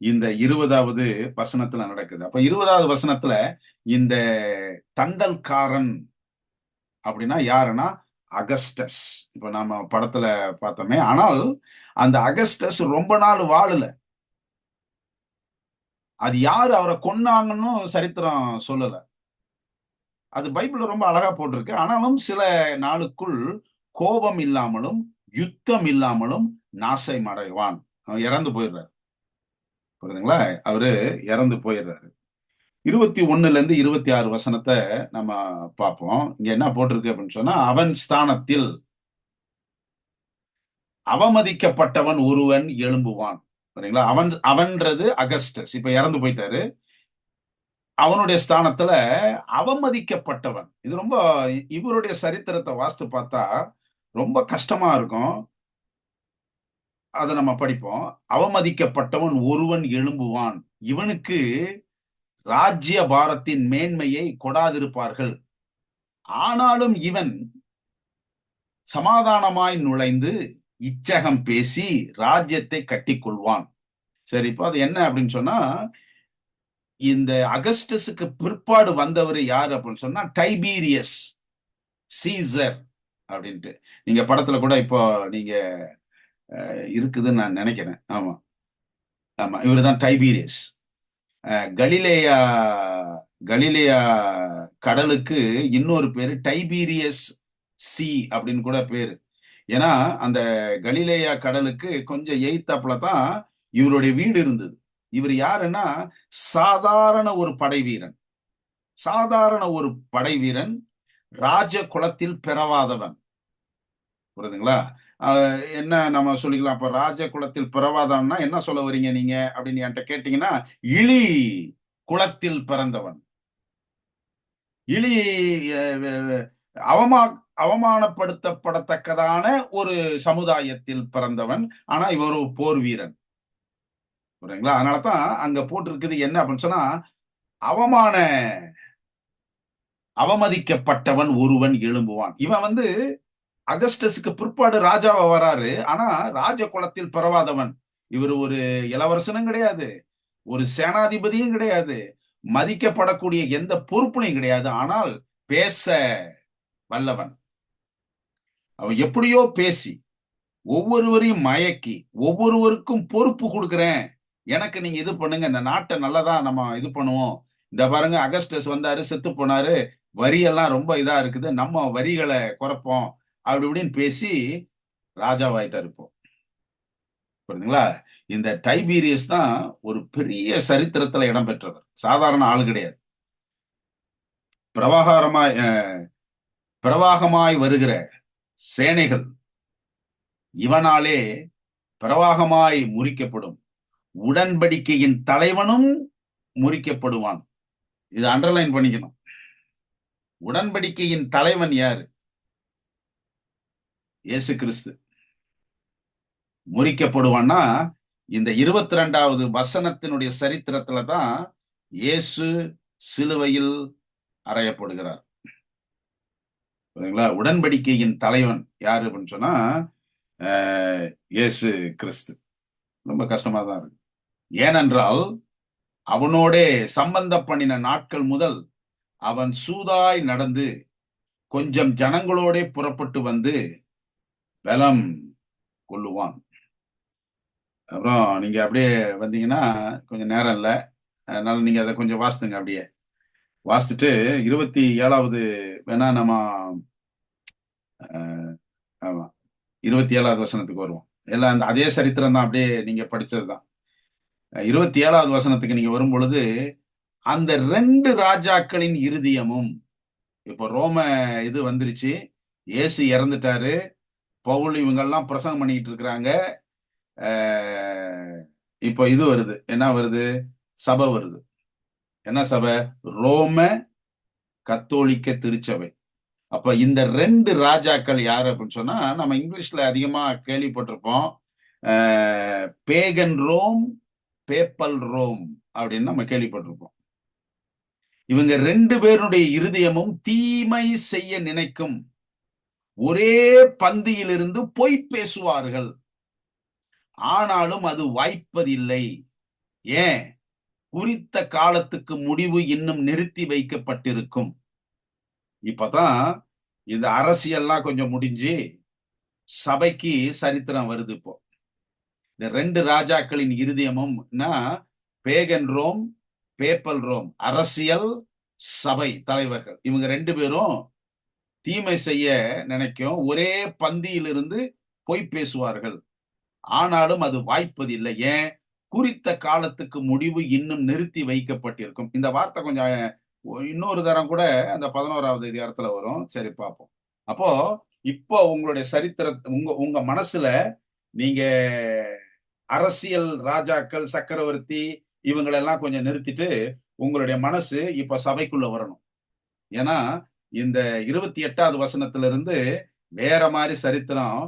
இந்த 20வது வசனத்துல நடக்குது. அப்ப 20வது வசனத்துல இந்த தண்டல்காரன் அப்படின்னா யாருன்னா அகஸ்டஸ். இப்ப நாம படத்துல பார்த்தோமே, ஆனால் அந்த அகஸ்டஸ் ரொம்ப நாள் வாழல. அது யாரு அவரை கொன்னாங்கன்னு சரித்திரம் சொல்லல. அது பைபிள்ல ரொம்ப அழகா போட்டிருக்கு. ஆனாலும் சில நாளுக்குள் கோபம் இல்லாமலும், யுத்தம் இல்லாமலும் நாசம் அடைவான். அவன் இறந்து போயிடுறாரு. புரியுதுங்களா? அவரு இறந்து போயிடுறாரு. 21ல இருந்து 26 வசனத்த நம்ம பார்ப்போம். இங்க என்ன போட்டிருக்கு அப்படின்னு சொன்னா, அவன் ஸ்தானத்தில் அவமதிக்கப்பட்டவன் ஒருவன் எழும்புவான். சரிங்களா? அவன்றது அகஸ்டஸ். இப்ப இறந்து போயிட்டாரு. அவனுடைய ஸ்தானத்துல அவமதிக்கப்பட்டவன். இது ரொம்ப இவருடைய சரித்திரத்தை வாசித்து பார்த்தா ரொம்ப கஷ்டமா இருக்கும். அத நம்ம படிப்போம். அவமதிக்கப்பட்டவன் ஒருவன் எழும்புவான். இவனுக்கு ராஜ்ய பாரத்தின் மேன்மையை கொடாதிருப்பார்கள். ஆனாலும் இவன் சமாதானமாய் நுழைந்து இச்சகம் பேசி ராஜ்யத்தை கட்டிக்கொள்வான். சரி, இப்போ அது என்ன அப்படின்னு சொன்னா, இந்த அகஸ்டஸுக்கு பிற்பாடு வந்தவர் யாரு அப்படின்னு சொன்னா டைபீரியஸ் சீசர் அப்படின்ட்டு. நீங்க படத்துல கூட இப்போ நீங்க இருக்குதுன்னு நான் நினைக்கிறேன். ஆமா, ஆமா, இவருதான் டைபீரியஸ். கலிலேயா கலிலேயா கடலுக்கு இன்னொரு பேரு டைபீரியஸ் சி அப்படின்னு கூட பேரு. ஏன்னா அந்த கலிலேயா கடலுக்கு கொஞ்சம் எய்த்தாப்புல தான் இவருடைய வீடு இருந்தது. இவர் யாருன்னா சாதாரண ஒரு படை வீரன். சாதாரண ஒரு படை வீரன், ராஜ குலத்தில் பிறவாதவன். புரியுதுங்களா? என்ன நம்ம சொல்லிக்கலாம், அப்ப ராஜ குலத்தில் பிறவாதவன்னா என்ன சொல்ல வரீங்க நீங்க அப்படின்னு என்கிட்ட கேட்டீங்கன்னா, இழி குலத்தில் பிறந்தவன். இழி அவமா அவமானப்படுத்தப்படத்தக்கதான ஒரு சமுதாயத்தில் பிறந்தவன். ஆனா இவர் ஒரு போர் வீரன். புரியுங்களா? அதனாலதான் அங்க போட்டிருக்குது என்ன அப்படின்னு சொன்னா, அவமான அவமதிக்கப்பட்டவன் ஒருவன் எழும்புவான். இவன் அகஸ்டஸுக்கு பிற்பாடு ராஜாவா வராரு. ஆனா ராஜ குலத்தில் பிறவாதவன். இவர் ஒரு இளவரசனும் கிடையாது, ஒரு சேனாதிபதியும் கிடையாது, மதிக்கப்படக்கூடிய எந்த பொறுப்புலையும் கிடையாது. ஆனால் பேச வல்லவன். அவன் எப்படியோ பேசி ஒவ்வொருவரையும் மயக்கி ஒவ்வொருவருக்கும் பொறுப்பு கொடுக்கிறேன். எனக்கு நீங்க இது பண்ணுங்க, இந்த நாட்டை நல்லதா நம்ம இது பண்ணுவோம். இந்த பாருங்க, அகஸ்டஸ் வந்தாரு, செத்து போனாரு, வரி எல்லாம் ரொம்ப இதா இருக்குது, நம்ம வரிகளை குறைப்போம் அப்படி இப்படின்னு பேசி ராஜாவாயிட்டாரு இப்போ. புரியுதுங்களா? இந்த டைபீரியஸ் தான் ஒரு பெரிய சரித்திரத்துல இடம் பெற்றவர். சாதாரண ஆள் கிடையாது. பிரவாகரமாய் பிரவாகமாய் வருகிற சேனைகள் இவனாலே பிரவாகமாய் முறிக்கப்படும். உடன்படிக்கையின் தலைவனும் முறிக்கப்படுவான். இது அண்டர்லைன் பண்ணிக்கணும். உடன்படிக்கையின் தலைவன் யாரு? இயேசு கிறிஸ்து. முறிக்கப்படுவான்னா இந்த 22வது வசனத்தினுடைய சரித்திரத்துல தான் இயேசு சிலுவையில் அறையப்படுகிறார். உடன்படிக்கையின் தலைவன் யாரு அப்படின்னு சொன்னா இயேசு கிறிஸ்து. ரொம்ப கஷ்டமா தான் இருக்கு. ஏனென்றால் அவனோடே சம்பந்த பண்ணின நாட்கள் முதல் அவன் சூதாய் நடந்து கொஞ்சம் ஜனங்களோட புறப்பட்டு வந்து பலம் கொள்ளுவான். அப்புறம் நீங்க அப்படியே வந்தீங்கன்னா கொஞ்சம் நேரம் இல்லை, அதனால நீங்க அதை கொஞ்சம் வாசித்துங்க. அப்படியே வாசித்துட்டு 27வது வேணா நம்ம ஆமா 27வது வசனத்துக்கு வருவோம். எல்லாம் அந்த அதே சரித்திரம் தான், அப்படியே நீங்க படிச்சதுதான். 27வது வசனத்துக்கு நீங்க வரும் பொழுது அந்த 2 ராஜாக்களின் இருதயமும், இப்போ ரோம இது வந்துருச்சு, இயேசு இறந்துட்டாரு, பவுல் இவங்கெல்லாம் பிரசங்கம் பண்ணிட்டு இருக்கிறாங்க. இப்போ இது வருது, என்ன வருது? சபை வருது. என்ன சபை? ரோம கத்தோலிக்க திருச்சபை. அப்ப இந்த 2 ராஜாக்கள் யாரு அப்படின்னு சொன்னா, நம்ம இங்கிலீஷ்ல அதிகமா கேள்விப்பட்டிருப்போம், பேகன் ரோம், பேப்பல் ரோம் அப்படின்னு நம்ம கேள்விப்பட்டிருப்போம். இவங்க 2 பேருடைய இருதயமும் தீமை செய்ய நினைக்கும். ஒரே பந்தியிலிருந்து பொய் பேசுவார்கள், ஆனாலும் அது வாய்ப்பதில்லை. ஏன்? குறித்த காலத்துக்கு முடிவு இன்னும் நிறுத்தி வைக்கப்பட்டிருக்கும். இப்பதான் இந்த அரசியல்லாம் கொஞ்சம் முடிஞ்சு சபைக்கு சரித்திரம் வருது. இப்போ இந்த 2 ராஜாக்களின் இருதயமும் பேகன் ரோம், பேப்பல் ரோம், அரசியல் சபை தலைவர்கள் இவங்க 2 பேரும் தீமை செய்ய நினைக்கும். ஒரே பந்தியிலிருந்து பொய் பேசுவார்கள். ஆனாலும் அது வாய்ப்பதில்லை. ஏன்? குறித்த காலத்துக்கு முடிவு இன்னும் நிறுத்தி வைக்கப்பட்டிருக்கும். இந்த வார்த்தை கொஞ்சம் இன்னொரு தரம் கூட அந்த 11வது அதிகாரத்துல வரும். சரி பார்ப்போம். அப்போ இப்போ உங்களுடைய உங்க உங்க மனசுல நீங்க அரசியல் ராஜாக்கள், சக்கரவர்த்தி இவங்களெல்லாம் கொஞ்சம் நிறுத்திட்டு உங்களுடைய மனசு இப்ப சபைக்குள்ள வரணும். ஏன்னா இந்த 28வது வசனத்திலிருந்து வேற மாதிரி சரித்திரம்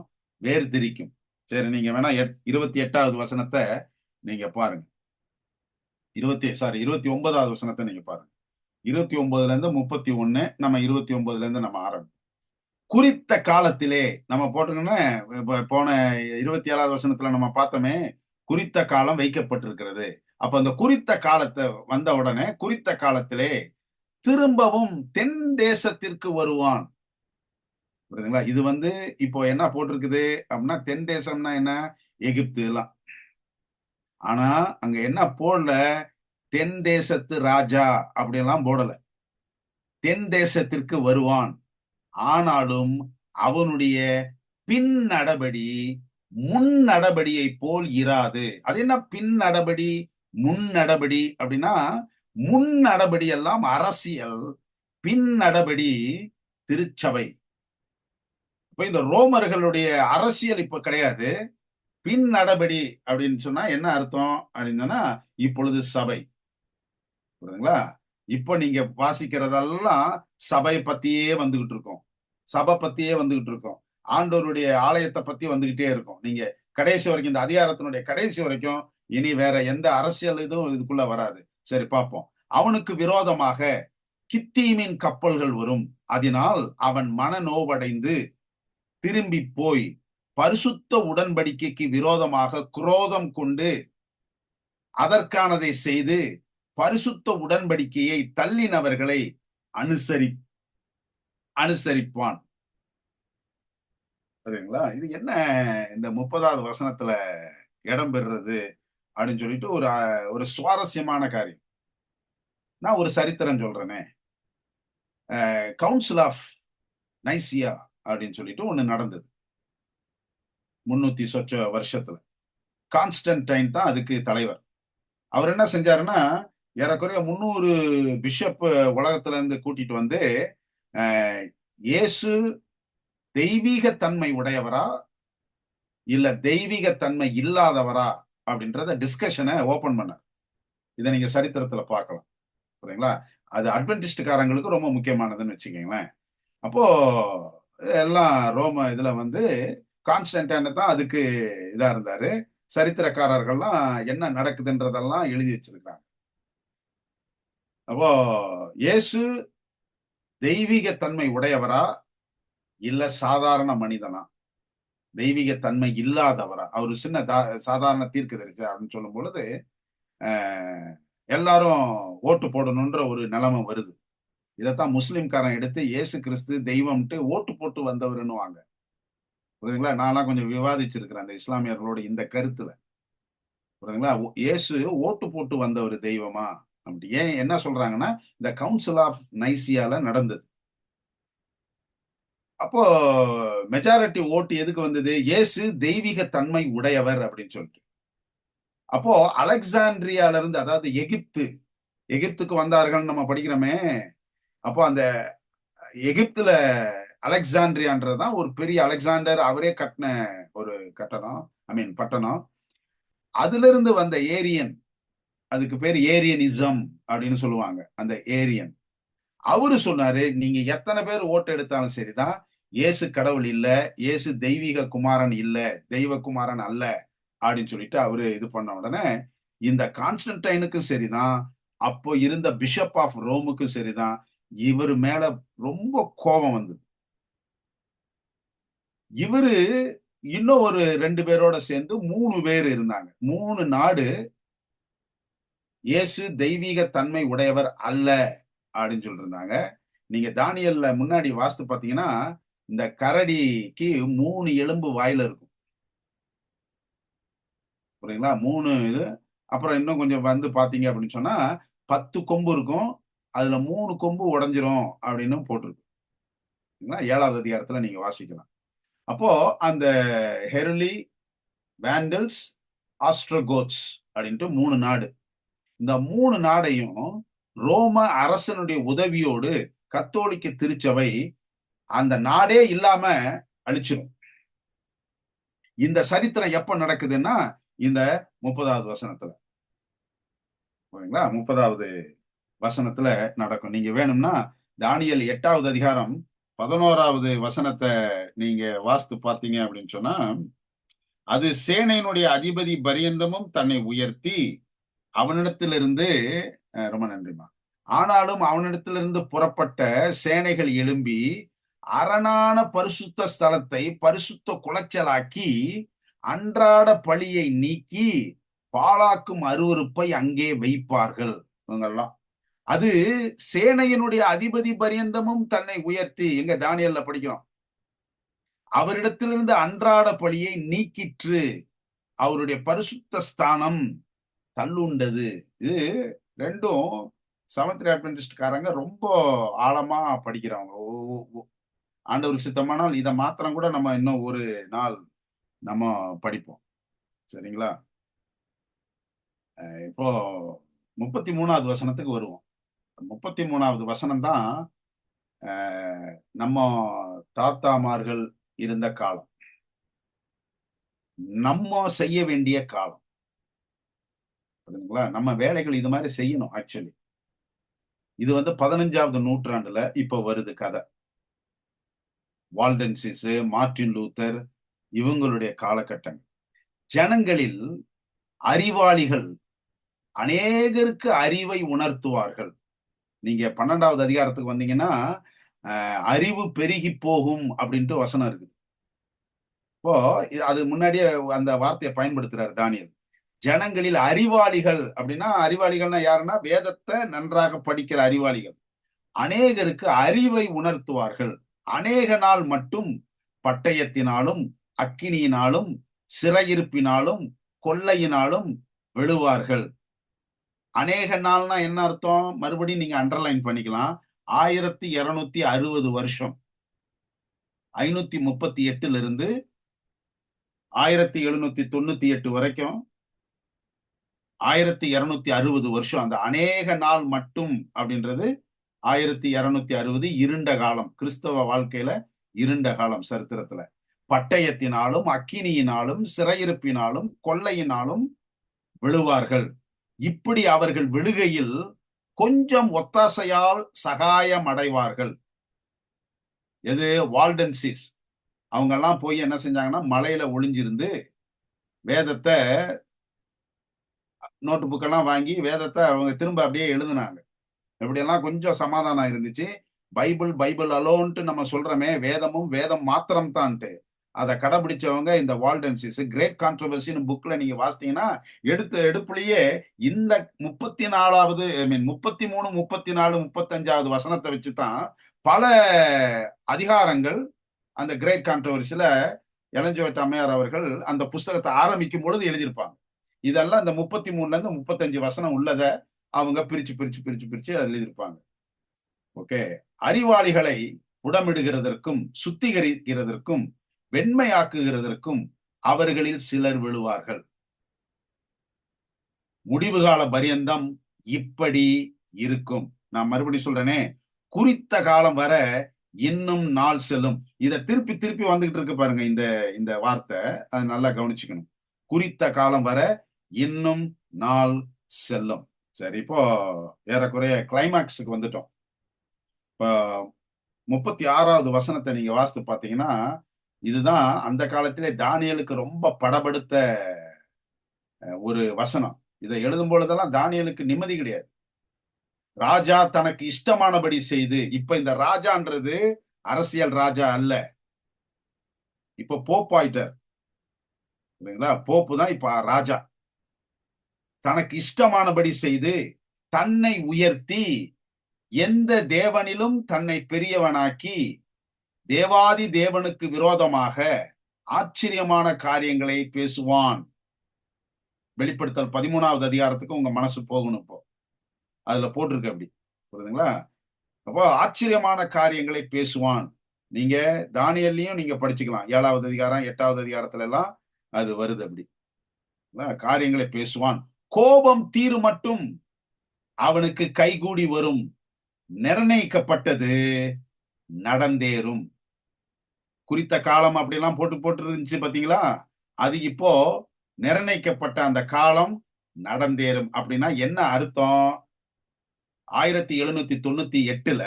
வேர்திரிக்கும். சரி, நீங்க வேணா 28வது வசனத்தை நீங்க பாருங்க. 29வது வசனத்தை நீங்க பாருங்க. 29ல இருந்து 31, நம்ம 29ல இருந்து நம்ம ஆரம்பிப்போம். குறித்த காலத்திலே நம்ம போட்டோம்னா, போன 27வது வசனத்துல நம்ம பார்த்தோமே, குறித்த காலம் வைக்கப்பட்டிருக்கிறது. அப்ப அந்த குறித்த காலத்தை வந்த உடனே குறித்த காலத்திலே திரும்பவும் தென் தேசத்திற்கு வருவான். புரியுதுங்களா? இது இப்போ என்ன போட்டிருக்குது அப்படின்னா, தென் தேசம்னா என்ன? எகிப்து எல்லாம். ஆனா அங்க என்ன போடல? தென் தேசத்து ராஜா அப்படியெல்லாம் போடல. தென் தேசத்திற்கு வருவான். ஆனாலும் அவனுடைய பின் நடபடி முன் நடபடியை போல் இராது. அது என்ன பின் நடபடி முன் நடபடி அப்படின்னா, முன் நடபடி எல்லாம் அரசியல், பின் நடபடி திருச்சபை. இப்ப இந்த ரோமர்களுடைய அரசியல் இப்ப கிடையாது. பின் நடபடி அப்படின்னு சொன்னா என்ன அர்த்தம் அப்படின்னா, இப்பொழுது சபை. புரியுதுங்களா? இப்ப நீங்க வாசிக்கிறதெல்லாம் சபை பத்தியே வந்துகிட்டு இருக்கோம். சபை பத்தியே வந்துகிட்டு இருக்கோம். ஆண்டவருடைய ஆலயத்தை பத்தி வந்துகிட்டே இருக்கும். நீங்க கடைசி வரைக்கும், இந்த அதிகாரத்தினுடைய கடைசி வரைக்கும் இனி வேற எந்த அரசியல் இதுவும் இதுக்குள்ள வராது. சரி பார்ப்போம். அவனுக்கு விரோதமாக கித்தீமின் கப்பல்கள் வரும். அதனால் அவன் மனநோவடைந்து திரும்பி போய் பரிசுத்த உடன்படிக்கைக்கு விரோதமாக குரோதம் கொண்டு அதற்கானதை செய்து பரிசுத்த உடன்படிக்கையை தள்ளினவர்களை அனுசரிப்பான். சரிங்களா? இது என்ன இந்த 30வது வசனத்துல இடம் பெறுறது அப்படின்னு சொல்லிட்டு ஒரு சுவாரஸ்யமான காரியம். நான் ஒரு சரித்திரம் சொல்றேனே. கவுன்சில் ஆஃப் நைசியா அப்படின்னு சொல்லிட்டு ஒண்ணு நடந்தது 300 சொச்ச வருஷத்துல. கான்ஸ்டன்டைன் தான் அதுக்கு தலைவர். அவர் என்ன செஞ்சாருன்னா, ஏறக்குறைய 300 பிஷப் உலகத்துல இருந்து கூட்டிட்டு வந்து, இயேசு தெய்வீக தன்மை உடையவரா இல்ல தெய்வீக தன்மை இல்லாதவரா அப்படின்றத டிஸ்கஷனை ஓபன் பண்ணார். இதை நீங்க சரித்திரத்துல பார்க்கலாம். புரியுங்களா? அது அட்வென்டிஸ்ட்காரங்களுக்கு ரொம்ப முக்கியமானதுன்னு வச்சுக்கோங்களேன். அப்போ எல்லாம் ரோம இதுல கான்ஸ்டன்டைன் தான் அதுக்கு இதா இருந்தாரு. சரித்திரக்காரர்கள்லாம் என்ன நடக்குதுன்றதெல்லாம் எழுதி வச்சிருக்காங்க. அப்போ இயேசு தெய்வீக தன்மை உடையவரா இல்ல சாதாரண மனிதனா? தெய்வீக தன்மை இல்லாதவரா? அவர் சின்ன சாதாரண தீர்க்கதரிசி அப்படின்னு சொல்லும் பொழுது எல்லாரும் ஓட்டு போடணும்ன்ற ஒரு நிலைமை வருது. இதைத்தான் முஸ்லிம்காரன் எடுத்து இயேசு கிறிஸ்து தெய்வம்ட்டு ஓட்டு போட்டு வந்தவருன்னு வாங்க. புரியுதுங்களா? நான்லாம் கொஞ்சம் விவாதிச்சிருக்கிறேன் அந்த இஸ்லாமியர்களோட இந்த கருத்துல. புரியுதுங்களா? இயேசு ஓட்டு போட்டு வந்த ஒரு தெய்வமா அப்படி ஏன் என்ன சொல்றாங்கன்னா, இந்த கவுன்சில் ஆஃப் நைசியால நடந்தது. அப்போ மெஜாரிட்டி ஓட்டு எதுக்கு வந்தது? இயேசு தெய்வீக தன்மை உடையவர் அப்படின்னு சொல்லிட்டு. அப்போ அலெக்சாண்ட்ரியால இருந்து, அதாவது எகிப்துக்கு வந்தார்கள் நம்ம படிக்கிறோமே. அப்போ அந்த எகிப்துல அலெக்சாண்ட்ரியான்றதுதான் ஒரு பெரிய அலெக்சாண்டர் அவரே கட்டின ஒரு பட்டணம். அதுல இருந்து வந்த ஏரியன், அதுக்கு பேர் ஏரியனிசம் அப்படின்னு சொல்லுவாங்க. அந்த ஏரியன் அவரு சொன்னாரு, நீங்க எத்தனை பேர் ஓட்டு எடுத்தாலும் சரிதான், இயேசு கடவுள் இல்ல, இயேசு தெய்வீக குமாரன் இல்ல, தெய்வ குமாரன் அல்ல அப்படின்னு சொல்லிட்டு அவரு இது பண்ண உடனே, இந்த கான்ஸ்டன்டைனுக்கும் சரிதான், அப்போ இருந்த பிஷப் ஆஃப் ரோமுக்கும் சரிதான், இவரு மேல ரொம்ப கோபம் வந்தது. இவரு இன்னும் ஒரு 2 பேரோட சேர்ந்து 3 பேர் இருந்தாங்க. 3 நாடு இயேசு தெய்வீக தன்மை உடையவர் அல்ல அப்படின்னு சொல்லிட்டு இருந்தாங்க. நீங்க தானியல்ல முன்னாடி வாஸ்து பாத்தீங்கன்னா, இந்த கரடிக்கு 3 எலும்பு வாயில இருக்கும். புரியுங்களா? 3 இது அப்புறம் இன்னும் கொஞ்சம் வந்து பார்த்தீங்க அப்படின்னு சொன்னா, 10 கொம்பு இருக்கும். அதுல 3 கொம்பு உடைஞ்சிரும் அப்படின்னு போட்டிருக்கு. 7வது அதிகாரத்துல நீங்க வாசிக்கலாம். அப்போ அந்த ஹெர்லி, வேண்டல்ஸ், ஆஸ்ட்ரோகோட்ஸ் அப்படின்ட்டு 3 நாடு. இந்த 3 நாடையும் ரோம அரசனுடைய உதவியோடு கத்தோலிக்க திருச்சபை அந்த நாடே இல்லாம அழிச்சிரும். இந்த சரித்திரம் எப்ப நடக்குதுன்னா, இந்த 30வது வசனத்துல. ஓகேங்களா? 30வது வசனத்துல நடக்கும். நீங்க வேணும்னா தானியேல் 8வது அதிகாரம் 11வது வசனத்த நீங்க வாசித்து பார்த்தீங்க அப்படின்னு சொன்னா, அது சேனையினுடைய அதிபதி பரியந்தமும் தன்னை உயர்த்தி அவனிடத்திலிருந்து ரொம்ப நன்றிம்மா. ஆனாலும் அவனிடத்திலிருந்து புறப்பட்ட சேனைகள் எழும்பி அரணான பரிசுத்த ஸ்தலத்தை பரிசுத்த குலைச்சலாக்கி அன்றாட பழியை நீக்கி பாழாக்கும் அருவருப்பை அங்கே வைப்பார்கள். இவங்கெல்லாம் அது சேனையினுடைய அதிபதி பரியந்தமும் தன்னை உயர்த்தி, எங்க தானியேல்ல படிக்கிறோம், அவரிடத்திலிருந்து அன்றாட பழியை நீக்கிற்று, அவருடைய பரிசுத்த ஸ்தானம் தள்ளுண்டது. இது ரெண்டும் செவன்த் அட்வென்டிஸ்ட்காரங்க ரொம்ப ஆழமா படிக்கிறவங்க. ஆண்டவர் சித்தமானால் இதை மாத்திரம் கூட நம்ம இன்னும் ஒரு நாள் நம்ம படிப்போம். சரிங்களா? இப்போ 33வது வசனத்துக்கு வருவோம். 33வது வசனம் தான் நம்ம தாத்தாமார்கள் இருந்த காலம், நம்ம செய்ய வேண்டிய காலம். புரியுதுங்களா? நம்ம வேலைகள் இது மாதிரி செய்யணும். ஆக்சுவலி இது வந்து 15வது நூற்றாண்டுல இப்ப வருது கதை. வால்டன்சிஸ், மார்ட்டின் லூத்தர் இவங்களுடைய காலகட்டம். ஜனங்களில் அறிவாளிகள் அநேகருக்கு அறிவை உணர்த்துவார்கள். நீங்க 12வது அதிகாரத்துக்கு வந்தீங்கன்னா, அறிவு பெருகி போகும் அப்படின்ட்டு வசனம் இருக்குது. இப்போ அது முன்னாடியே அந்த வார்த்தையை பயன்படுத்துறாரு தானியேல். ஜனங்களில் அறிவாளிகள் அப்படின்னா, அறிவாளிகள்னா யாருன்னா வேதத்தை நன்றாக படிக்கிற அறிவாளிகள் அநேகருக்கு அறிவை உணர்த்துவார்கள். அநேக நாள் மட்டும் பட்டயத்தினாலும் அக்கினியினாலும் சிறையிருப்பினாலும் கொள்ளையினாலும் விழுவார்கள். அநேக நாள்னா என்ன அர்த்தம்? மறுபடியும் நீங்க அண்டர்லைன் பண்ணிக்கலாம். 1260 வருஷம், 538 இருந்து 1798 வரைக்கும் 1260 வருஷம். அந்த அநேக நாள் மட்டும் அப்படின்றது 1260 இருண்ட காலம், கிறிஸ்தவ வாழ்க்கையில இருண்ட காலம் சரித்திரத்துல. பட்டயத்தினாலும் அக்கினியினாலும் சிறையிருப்பினாலும் கொள்ளையினாலும் விழுவார்கள். இப்படி அவர்கள் விழுகையில் கொஞ்சம் ஒத்தாசையால் சகாயம் அடைவார்கள். எது? வால்டன்சிஸ் அவங்க எல்லாம் போய் என்ன செஞ்சாங்கன்னா, மலையில ஒளிஞ்சிருந்து வேதத்தை நோட்டு புக்கெல்லாம் வாங்கி வேதத்தை அவங்க திரும்ப அப்படியே எழுதுனாங்க. இப்படியெல்லாம் கொஞ்சம் சமாதானம் இருந்துச்சு. பைபிள் பைபிள் அலோன்ட்டு நம்ம சொல்றோமே, வேதமும் வேதம் மாத்திரம் தான்ட்டு அதை கடைபிடிச்சவங்க இந்த வால்டன்சிஸ். கிரேட் கான்ட்ரவர்சின்னு புக்ல நீங்க வாசித்தீங்கன்னா எடுத்த எடுப்புலயே இந்த 34வது 33, 34, 35வது வசனத்தை வச்சுதான் பல அதிகாரங்கள் அந்த கிரேட் கான்ட்ரவர்சில எலஞ்சோட் அம்மையார் அவர்கள் அந்த புஸ்தகத்தை ஆரம்பிக்கும் பொழுது எழுதியிருப்பாங்க. இதெல்லாம் இந்த 33ல இருந்து 35 வசனம் உள்ளதை அவங்க பிரிச்சு பிரிச்சு பிரிச்சு பிரிச்சு எழுதியிருப்பாங்க. ஓகே. அறிவாளிகளை புடமிடுகிறதற்கும் சுத்திகரிக்கிறதற்கும் வெண்மையாக்குகிறதற்கும் அவர்களில் சிலர் விழுவார்கள். முடிவு கால பரியந்தம் இப்படி இருக்கும். நான் மறுபடியும் சொல்றேனே, குறித்த காலம் வர இன்னும் நாள் செல்லும். இத திருப்பி திருப்பி வந்துகிட்டு இருக்கு பாருங்க இந்த வார்த்தை. அதை நல்லா கவனிச்சுக்கணும். குறித்த காலம் வர இன்னும் நாள் செல்லும். சரி, இப்போ ஏறக்குறைய கிளைமாக்ஸுக்கு வந்துட்டோம். இப்போ 36வது வசனத்தை நீங்க வாசித்து பார்த்தீங்கன்னா, இதுதான் அந்த காலத்திலே தானியேலுக்கு ரொம்ப படபடுத்த ஒரு வசனம். இதை எழுதும் பொழுதெல்லாம் தானியேலுக்கு நிம்மதி கிடையாது. ராஜா தனக்கு இஷ்டமானபடி செய்து, இப்ப இந்த ராஜான்றது அரசியல் ராஜா அல்ல, இப்ப போப் ஆயிட்டார். போப்பு தான் இப்ப ராஜா. தனக்கு இஷ்டமானபடி செய்து தன்னை உயர்த்தி எந்த தேவனிலும் தன்னை பெரியவனாக்கி தேவாதி தேவனுக்கு விரோதமாக ஆச்சரியமான காரியங்களை பேசுவான். வெளிப்படுத்தல் 13வது அதிகாரத்துக்கு உங்க மனசு போகணும். இப்போ அதுல போட்டிருக்கு அப்படி. புரியுதுங்களா? அப்போ ஆச்சரியமான காரியங்களை பேசுவான். நீங்க தானியேலையும் நீங்க படிச்சுக்கலாம். 7வது அதிகாரம், 8வது அதிகாரத்துல எல்லாம் அது வருது அப்படி. காரியங்களை பேசுவான். கோபம் தீரு மட்டும் அவனுக்கு கைகூடி வரும். நிர்ணயிக்கப்பட்டது நடந்தேறும். குறித்த காலம் அப்படிலாம் போட்டு போட்டு இருந்துச்சு பாத்தீங்களா? அது இப்போ நிர்ணயிக்கப்பட்ட அந்த காலம் நடந்தேறும். அப்படின்னா என்ன அர்த்தம்? 1798ல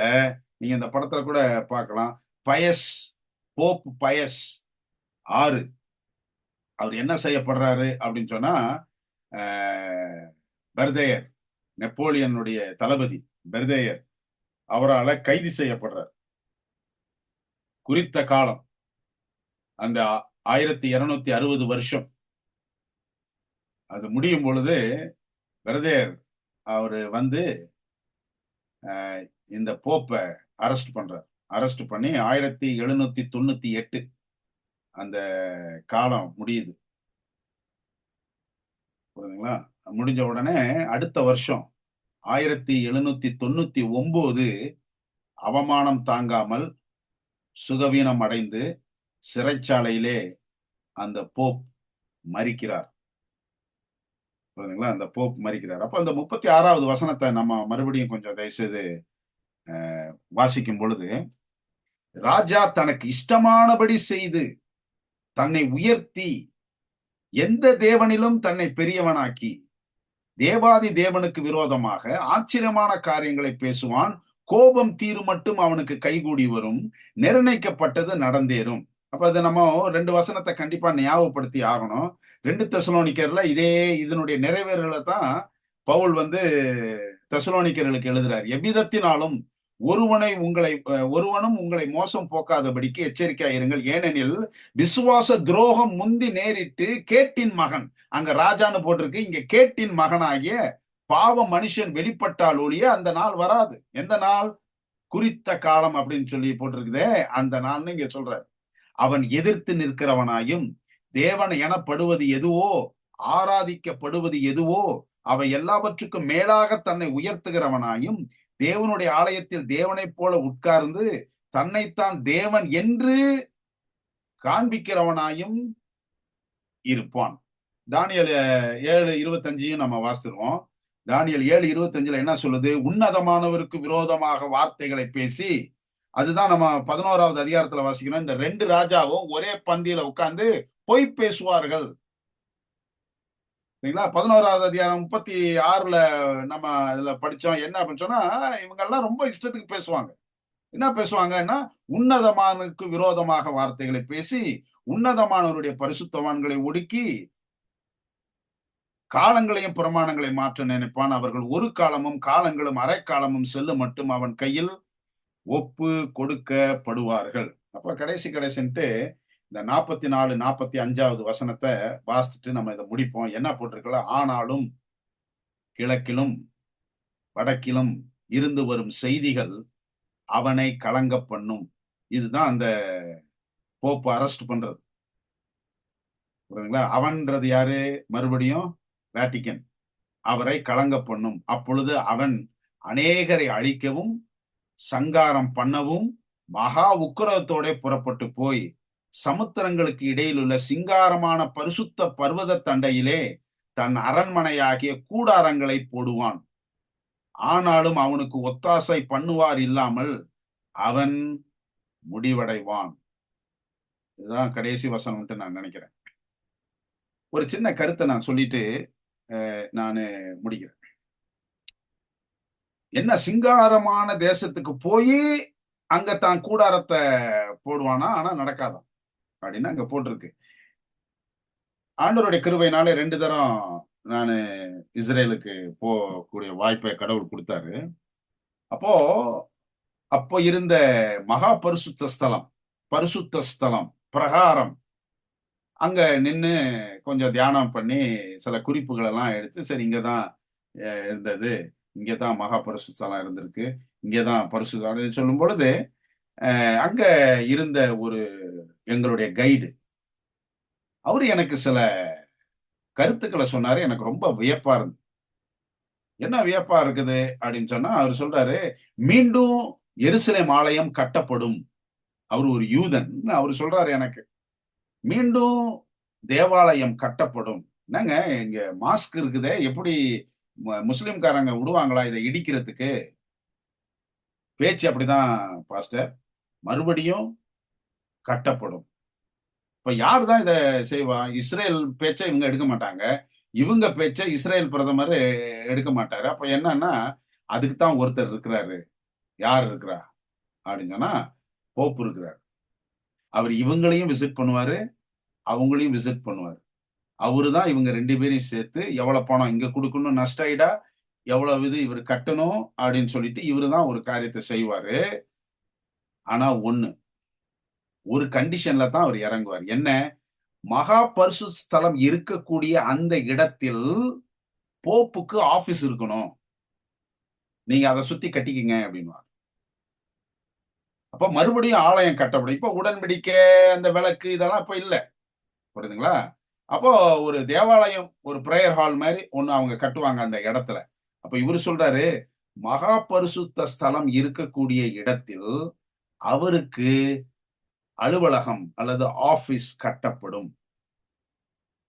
நீங்க இந்த படத்துல கூட பார்க்கலாம். பயஸ், போப் பயஸ் 6 அவர் என்ன செய்யப்படுறாரு அப்படின்னு சொன்னா, பெர்தேயர், நெப்போலியனுடைய தளபதி பெர்தேயர் அவரால கைது செய்யப்படுறார். குறித்த காலம் அந்த 1260 வருஷம் அது முடியும் பொழுது பெர்தேயர் அவரு வந்து இந்த போப்பை அரெஸ்ட் பண்றார். அரெஸ்ட் பண்ணி 1798 அந்த காலம் முடியுது. புரியுதுங்களா? முடிஞ்ச உடனே அடுத்த வருஷம் 1799 அவமானம் தாங்காமல் சுகவீனம் அடைந்து சிறைச்சாலையிலே அந்த போப் மரிக்கிறார். புரியுதுங்களா? அந்த போப் மரிக்கிறார். அப்ப அந்த 36வது வசனத்தை நம்ம மறுபடியும் கொஞ்சம் தயவுசெய்து வாசிக்கும் பொழுது, ராஜா தனக்கு இஷ்டமானபடி செய்து தன்னை உயர்த்தி எந்த தேவனிலும் தன்னை பெரியவனாக்கி தேவாதி தேவனுக்கு விரோதமாக ஆச்சரியமான காரியங்களை பேசுவான். கோபம் தீரு மட்டும் அவனுக்கு கைகூடி வரும். நிர்ணயிக்கப்பட்டது நடந்தேறும். அப்ப அது நம்ம 2 வசனத்தை கண்டிப்பா ஞாபகப்படுத்தி ஆகணும். 2 தெசலோனிக்கர்ல இதனுடைய நிறைவேறுகளை தான் பவுல் வந்து தெசலோனிக்கர்களுக்கு எழுதுறார். எவ்விதத்தினாலும் ஒருவனும் உங்களை மோசம் போக்காதபடிக்கு எச்சரிக்கையாயிருங்கள். ஏனெனில் விசுவாச துரோகம் முந்தி நேரிட்டு கேட்டின் மகன், அங்க ராஜான்னு போட்டிருக்கு, இங்க கேட்டின் மகனாகிய பாவ மனுஷன் வெளிப்பட்டால் ஒழிய அந்த நாள் வராது. எந்த நாள்? குறித்த காலம் அப்படின்னு சொல்லி போட்டிருக்குதே, அந்த நாள்னு இங்க சொல்றாரு. அவன் எதிர்த்து நிற்கிறவனாயும் தேவன் எனப்படுவது எதுவோ, ஆராதிக்கப்படுவது எதுவோ அவை எல்லாவற்றுக்கும் மேலாக தன்னை உயர்த்துகிறவனாயும் தேவனுடைய ஆலயத்தில் தேவனைப் போல உட்கார்ந்து தன்னைத்தான் தேவன் என்று காண்பிக்கிறவனாயும் இருப்பான். தானியேல் 7:25 நம்ம வாசிக்கிறோம். தானியேல் 7:25 என்ன சொல்லுது? உன்னதமானவருக்கு விரோதமாக வார்த்தைகளை பேசி, அதுதான் நம்ம 11வது அதிகாரத்துல வாசிக்கிறோம். இந்த 2 ராஜாவும் ஒரே பந்தியில உட்கார்ந்து பொய் பேசுவார்கள். சரிங்களா? 11வது அதிகாரம் 36ல நம்ம இதுல படிச்சோம். என்ன அப்படின்னு சொன்னா, இவங்க எல்லாம் ரொம்ப இஷ்டத்துக்கு பேசுவாங்க. என்ன பேசுவாங்கன்னா, உன்னதமானவருக்கு விரோதமாக வார்த்தைகளை பேசி உன்னதமானவருடைய பரிசுத்தவான்களை ஒடுக்கி காலங்களையும் பிரமாணங்களை மாற்ற நினைப்பான். அவர்கள் ஒரு காலமும் காலங்களும் அரைக்காலமும் செல்லும் மட்டும் அவன் கையில் ஒப்பு கொடுக்கப்படுவார்கள். அப்ப கடைசின்ட்டு இந்த 44, 45வது வசனத்தை வாசிச்சுட்டு நம்ம இதை முடிப்போம். என்ன போட்டிருக்கல? ஆனாலும் கிழக்கிலும் வடக்கிலும் இருந்து வரும் செய்திகள் அவனை கலங்க பண்ணும். இதுதான் அந்த போப்பு அரெஸ்ட் பண்றது. புரியுதுங்களா? அவன்றது யாரு? மறுபடியும் வேட்டிக்கன். அவரை கலங்க பண்ணும். அப்பொழுது அவன் அநேகரை அழிக்கவும் சங்காரம் பண்ணவும் மகா உக்கிரத்தோட புறப்பட்டு போய் சமுத்திரங்களுக்கு இடையில் உள்ள சிங்காரமான பரிசுத்த பர்வத தண்டையிலே தன் அரண்மனையாகிய கூடாரங்களை போடுவான். ஆனாலும் அவனுக்கு ஒத்தாசை பண்ணுவார் இல்லாமல் அவன் முடிவடைவான். இதுதான் கடைசி வசனம்ட்டு நான் நினைக்கிறேன். ஒரு சின்ன கருத்தை நான் சொல்லிட்டு நான் முடிக்கிறேன். என்ன, சிங்காரமான தேசத்துக்கு போய் அங்க தான் கூடாரத்தை போடுவானா? ஆனா நடக்காதான் அப்படின்னு அங்க போட்டிருக்கு. ஆண்டவருடைய கிருபையினால 2 தரம் நான் இஸ்ரேலுக்கு போகக்கூடிய வாய்ப்பை கடவுள் கொடுத்தாரு. அப்போ இருந்த மகா பரிசுத்த ஸ்தலம் பிரகாரம் அங்க நின்று கொஞ்சம் தியானம் பண்ணி சில குறிப்புகள் எல்லாம் எடுத்து, சரி இங்கதான் இருந்தது, இங்கதான் மகா பரிசுத்தலம் இருந்திருக்கு, இங்கதான் பரிசுத்தம் சொல்லும் பொழுது அங்க இருந்த ஒரு எங்களுடைய கைடு அவரு எனக்கு சில கருத்துக்கள சொன்னாரு. எனக்கு ரொம்ப வியப்பா இருந்தது. என்ன வியப்பா இருக்குது அப்படின்னு சொன்னா, அவரு சொல்றாரு, "மீண்டும் எருசலேம் ஆலயம் கட்டப்படும்." அவரு ஒரு யூதன். அவரு சொல்றாரு எனக்கு. "மீண்டும் தேவாலயம் கட்டப்படும்." என்னங்க இங்க மாஸ்க் இருக்குதே, எப்படி முஸ்லிம்காரங்க விடுவாங்களா இத இடிக்கிறதுக்கு? பேச்சு அப்படிதான் பாஸ்டர். மறுபடியும் கட்டப்படும். இப்ப யார் தான் இத செய்வா? இஸ்ரேல் பேச்ச இவங்க எடுக்க மாட்டாங்க. இவங்க பேச்ச இஸ்ரேல் பிரதமரு எடுக்க மாட்டாரு. அப்ப என்னன்னா, அதுக்கு தான் ஒருத்தர் இருக்கிறாரு. யார் இருக்கிறா? அப்படின்னு சொன்னா, போப் இருக்கிறார். அவரு இவங்களையும் விசிட் பண்ணுவாரு, அவங்களையும் விசிட் பண்ணுவாரு. அவரு தான் இவங்க 2 பேரையும் சேர்த்து எவ்வளவு பணம் இங்க குடுக்கணும் நஷ்ட ஈடா, எவ்வளவு இது இவரு கட்டணும் அப்படின்னு சொல்லிட்டு இவரு தான் ஒரு காரியத்த செய்வாரு. ஆனா ஒண்ணு, ஒரு கண்டிஷன்ல தான் அவரு இறங்குவாரு. என்ன? மகா பரிசுத்த ஸ்தலம் இருக்கக்கூடிய அந்த இடத்தில் போப்புக்கு ஆபீஸ் இருக்கணும். நீங்க அத சுத்தி கட்டிக்கங்க அப்டின்னுவாங்க. அப்ப மறுபடியும் ஆலயம் கட்டப்படும். இப்ப உடன்படிக்கை, அந்த விளக்கு இதெல்லாம் இப்ப இல்ல. புரியுதுங்களா? அப்போ ஒரு தேவாலயம், ஒரு பிரேயர் ஹால் மாரி ஒண்ணு அவங்க கட்டுவாங்க அந்த இடத்துல. அப்ப இவரு சொல்றாரு, மகா பரிசுத்த ஸ்தலம் இருக்கக்கூடிய இடத்தில் அவருக்கு அலுவலகம் அல்லது ஆபீஸ் கட்டப்படும்.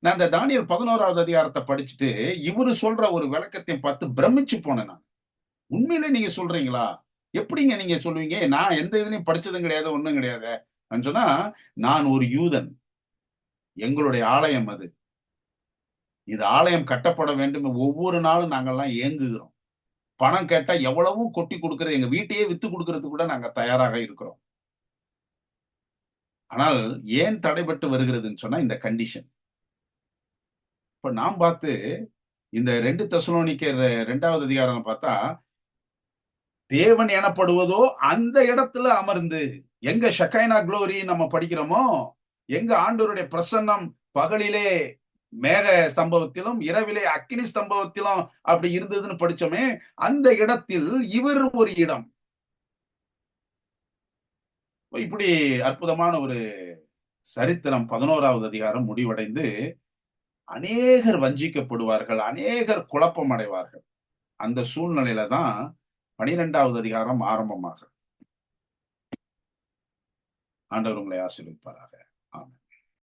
நான் இந்த தானியேல் 11வது அதிகாரத்த படிச்சுட்டு, இவரு சொல்ற ஒரு விளக்கத்தையும் பார்த்து பிரமிச்சு போனேன் நான். உண்மையிலே நீங்க சொல்றீங்களா? எப்படிங்க நீங்க சொல்லுவீங்க? நான் எந்த இதுலயும் படிச்சதும் கிடையாது, ஒண்ணும் கிடையாதே. அப்படின்னு சொன்னா, நான் ஒரு யூதன். எங்களுடைய ஆலயம் அது. இது ஆலயம் கட்டப்பட வேண்டும். ஒவ்வொரு நாளும் நாங்கல்லாம் ஏங்குகிறோம். பணம் கேட்டா எவ்வளவும் கொட்டி குடுக்குறது, எங்க வீட்டையே வித்து குடுக்குறதுக்கு கூட நாங்க தயாராக இருக்கிறோம். ஆனால் ஏன் தடைபட்டு வருகிறதுன்னு சொன்னா, இந்த கண்டிஷன். இப்ப நான் பார்த்து இந்த 2 தெசலோனிக்கர் 2வது அதிகாரம் பார்த்தா, தேவன் எனப்படுவதோ அந்த இடத்துல அமர்ந்து, எங்க ஷெகைனா குளோரி நம்ம படிக்கிறோமோ, எங்க ஆண்டவருடைய பிரசன்னம் பகலிலே மேக ஸ்தம்பவத்திலும், இரவிலே அக்கினி ஸ்தம்பவத்திலும் அப்படி இருந்ததுன்னு படிச்சோமே, அந்த இடத்தில் இவர் ஒரு இடம். இப்படி அற்புதமான ஒரு சரித்திரம் 11வது அதிகாரம் முடிவடைந்து, அநேகர் வஞ்சிக்கப்படுவார்கள், அநேகர் குழப்பம் அடைவார்கள். அந்த சூழ்நிலையில தான் 12வது அதிகாரம் ஆரம்பமாகும். ஆண்டவர் உங்களை ஆசீர்வதிப்பாராக.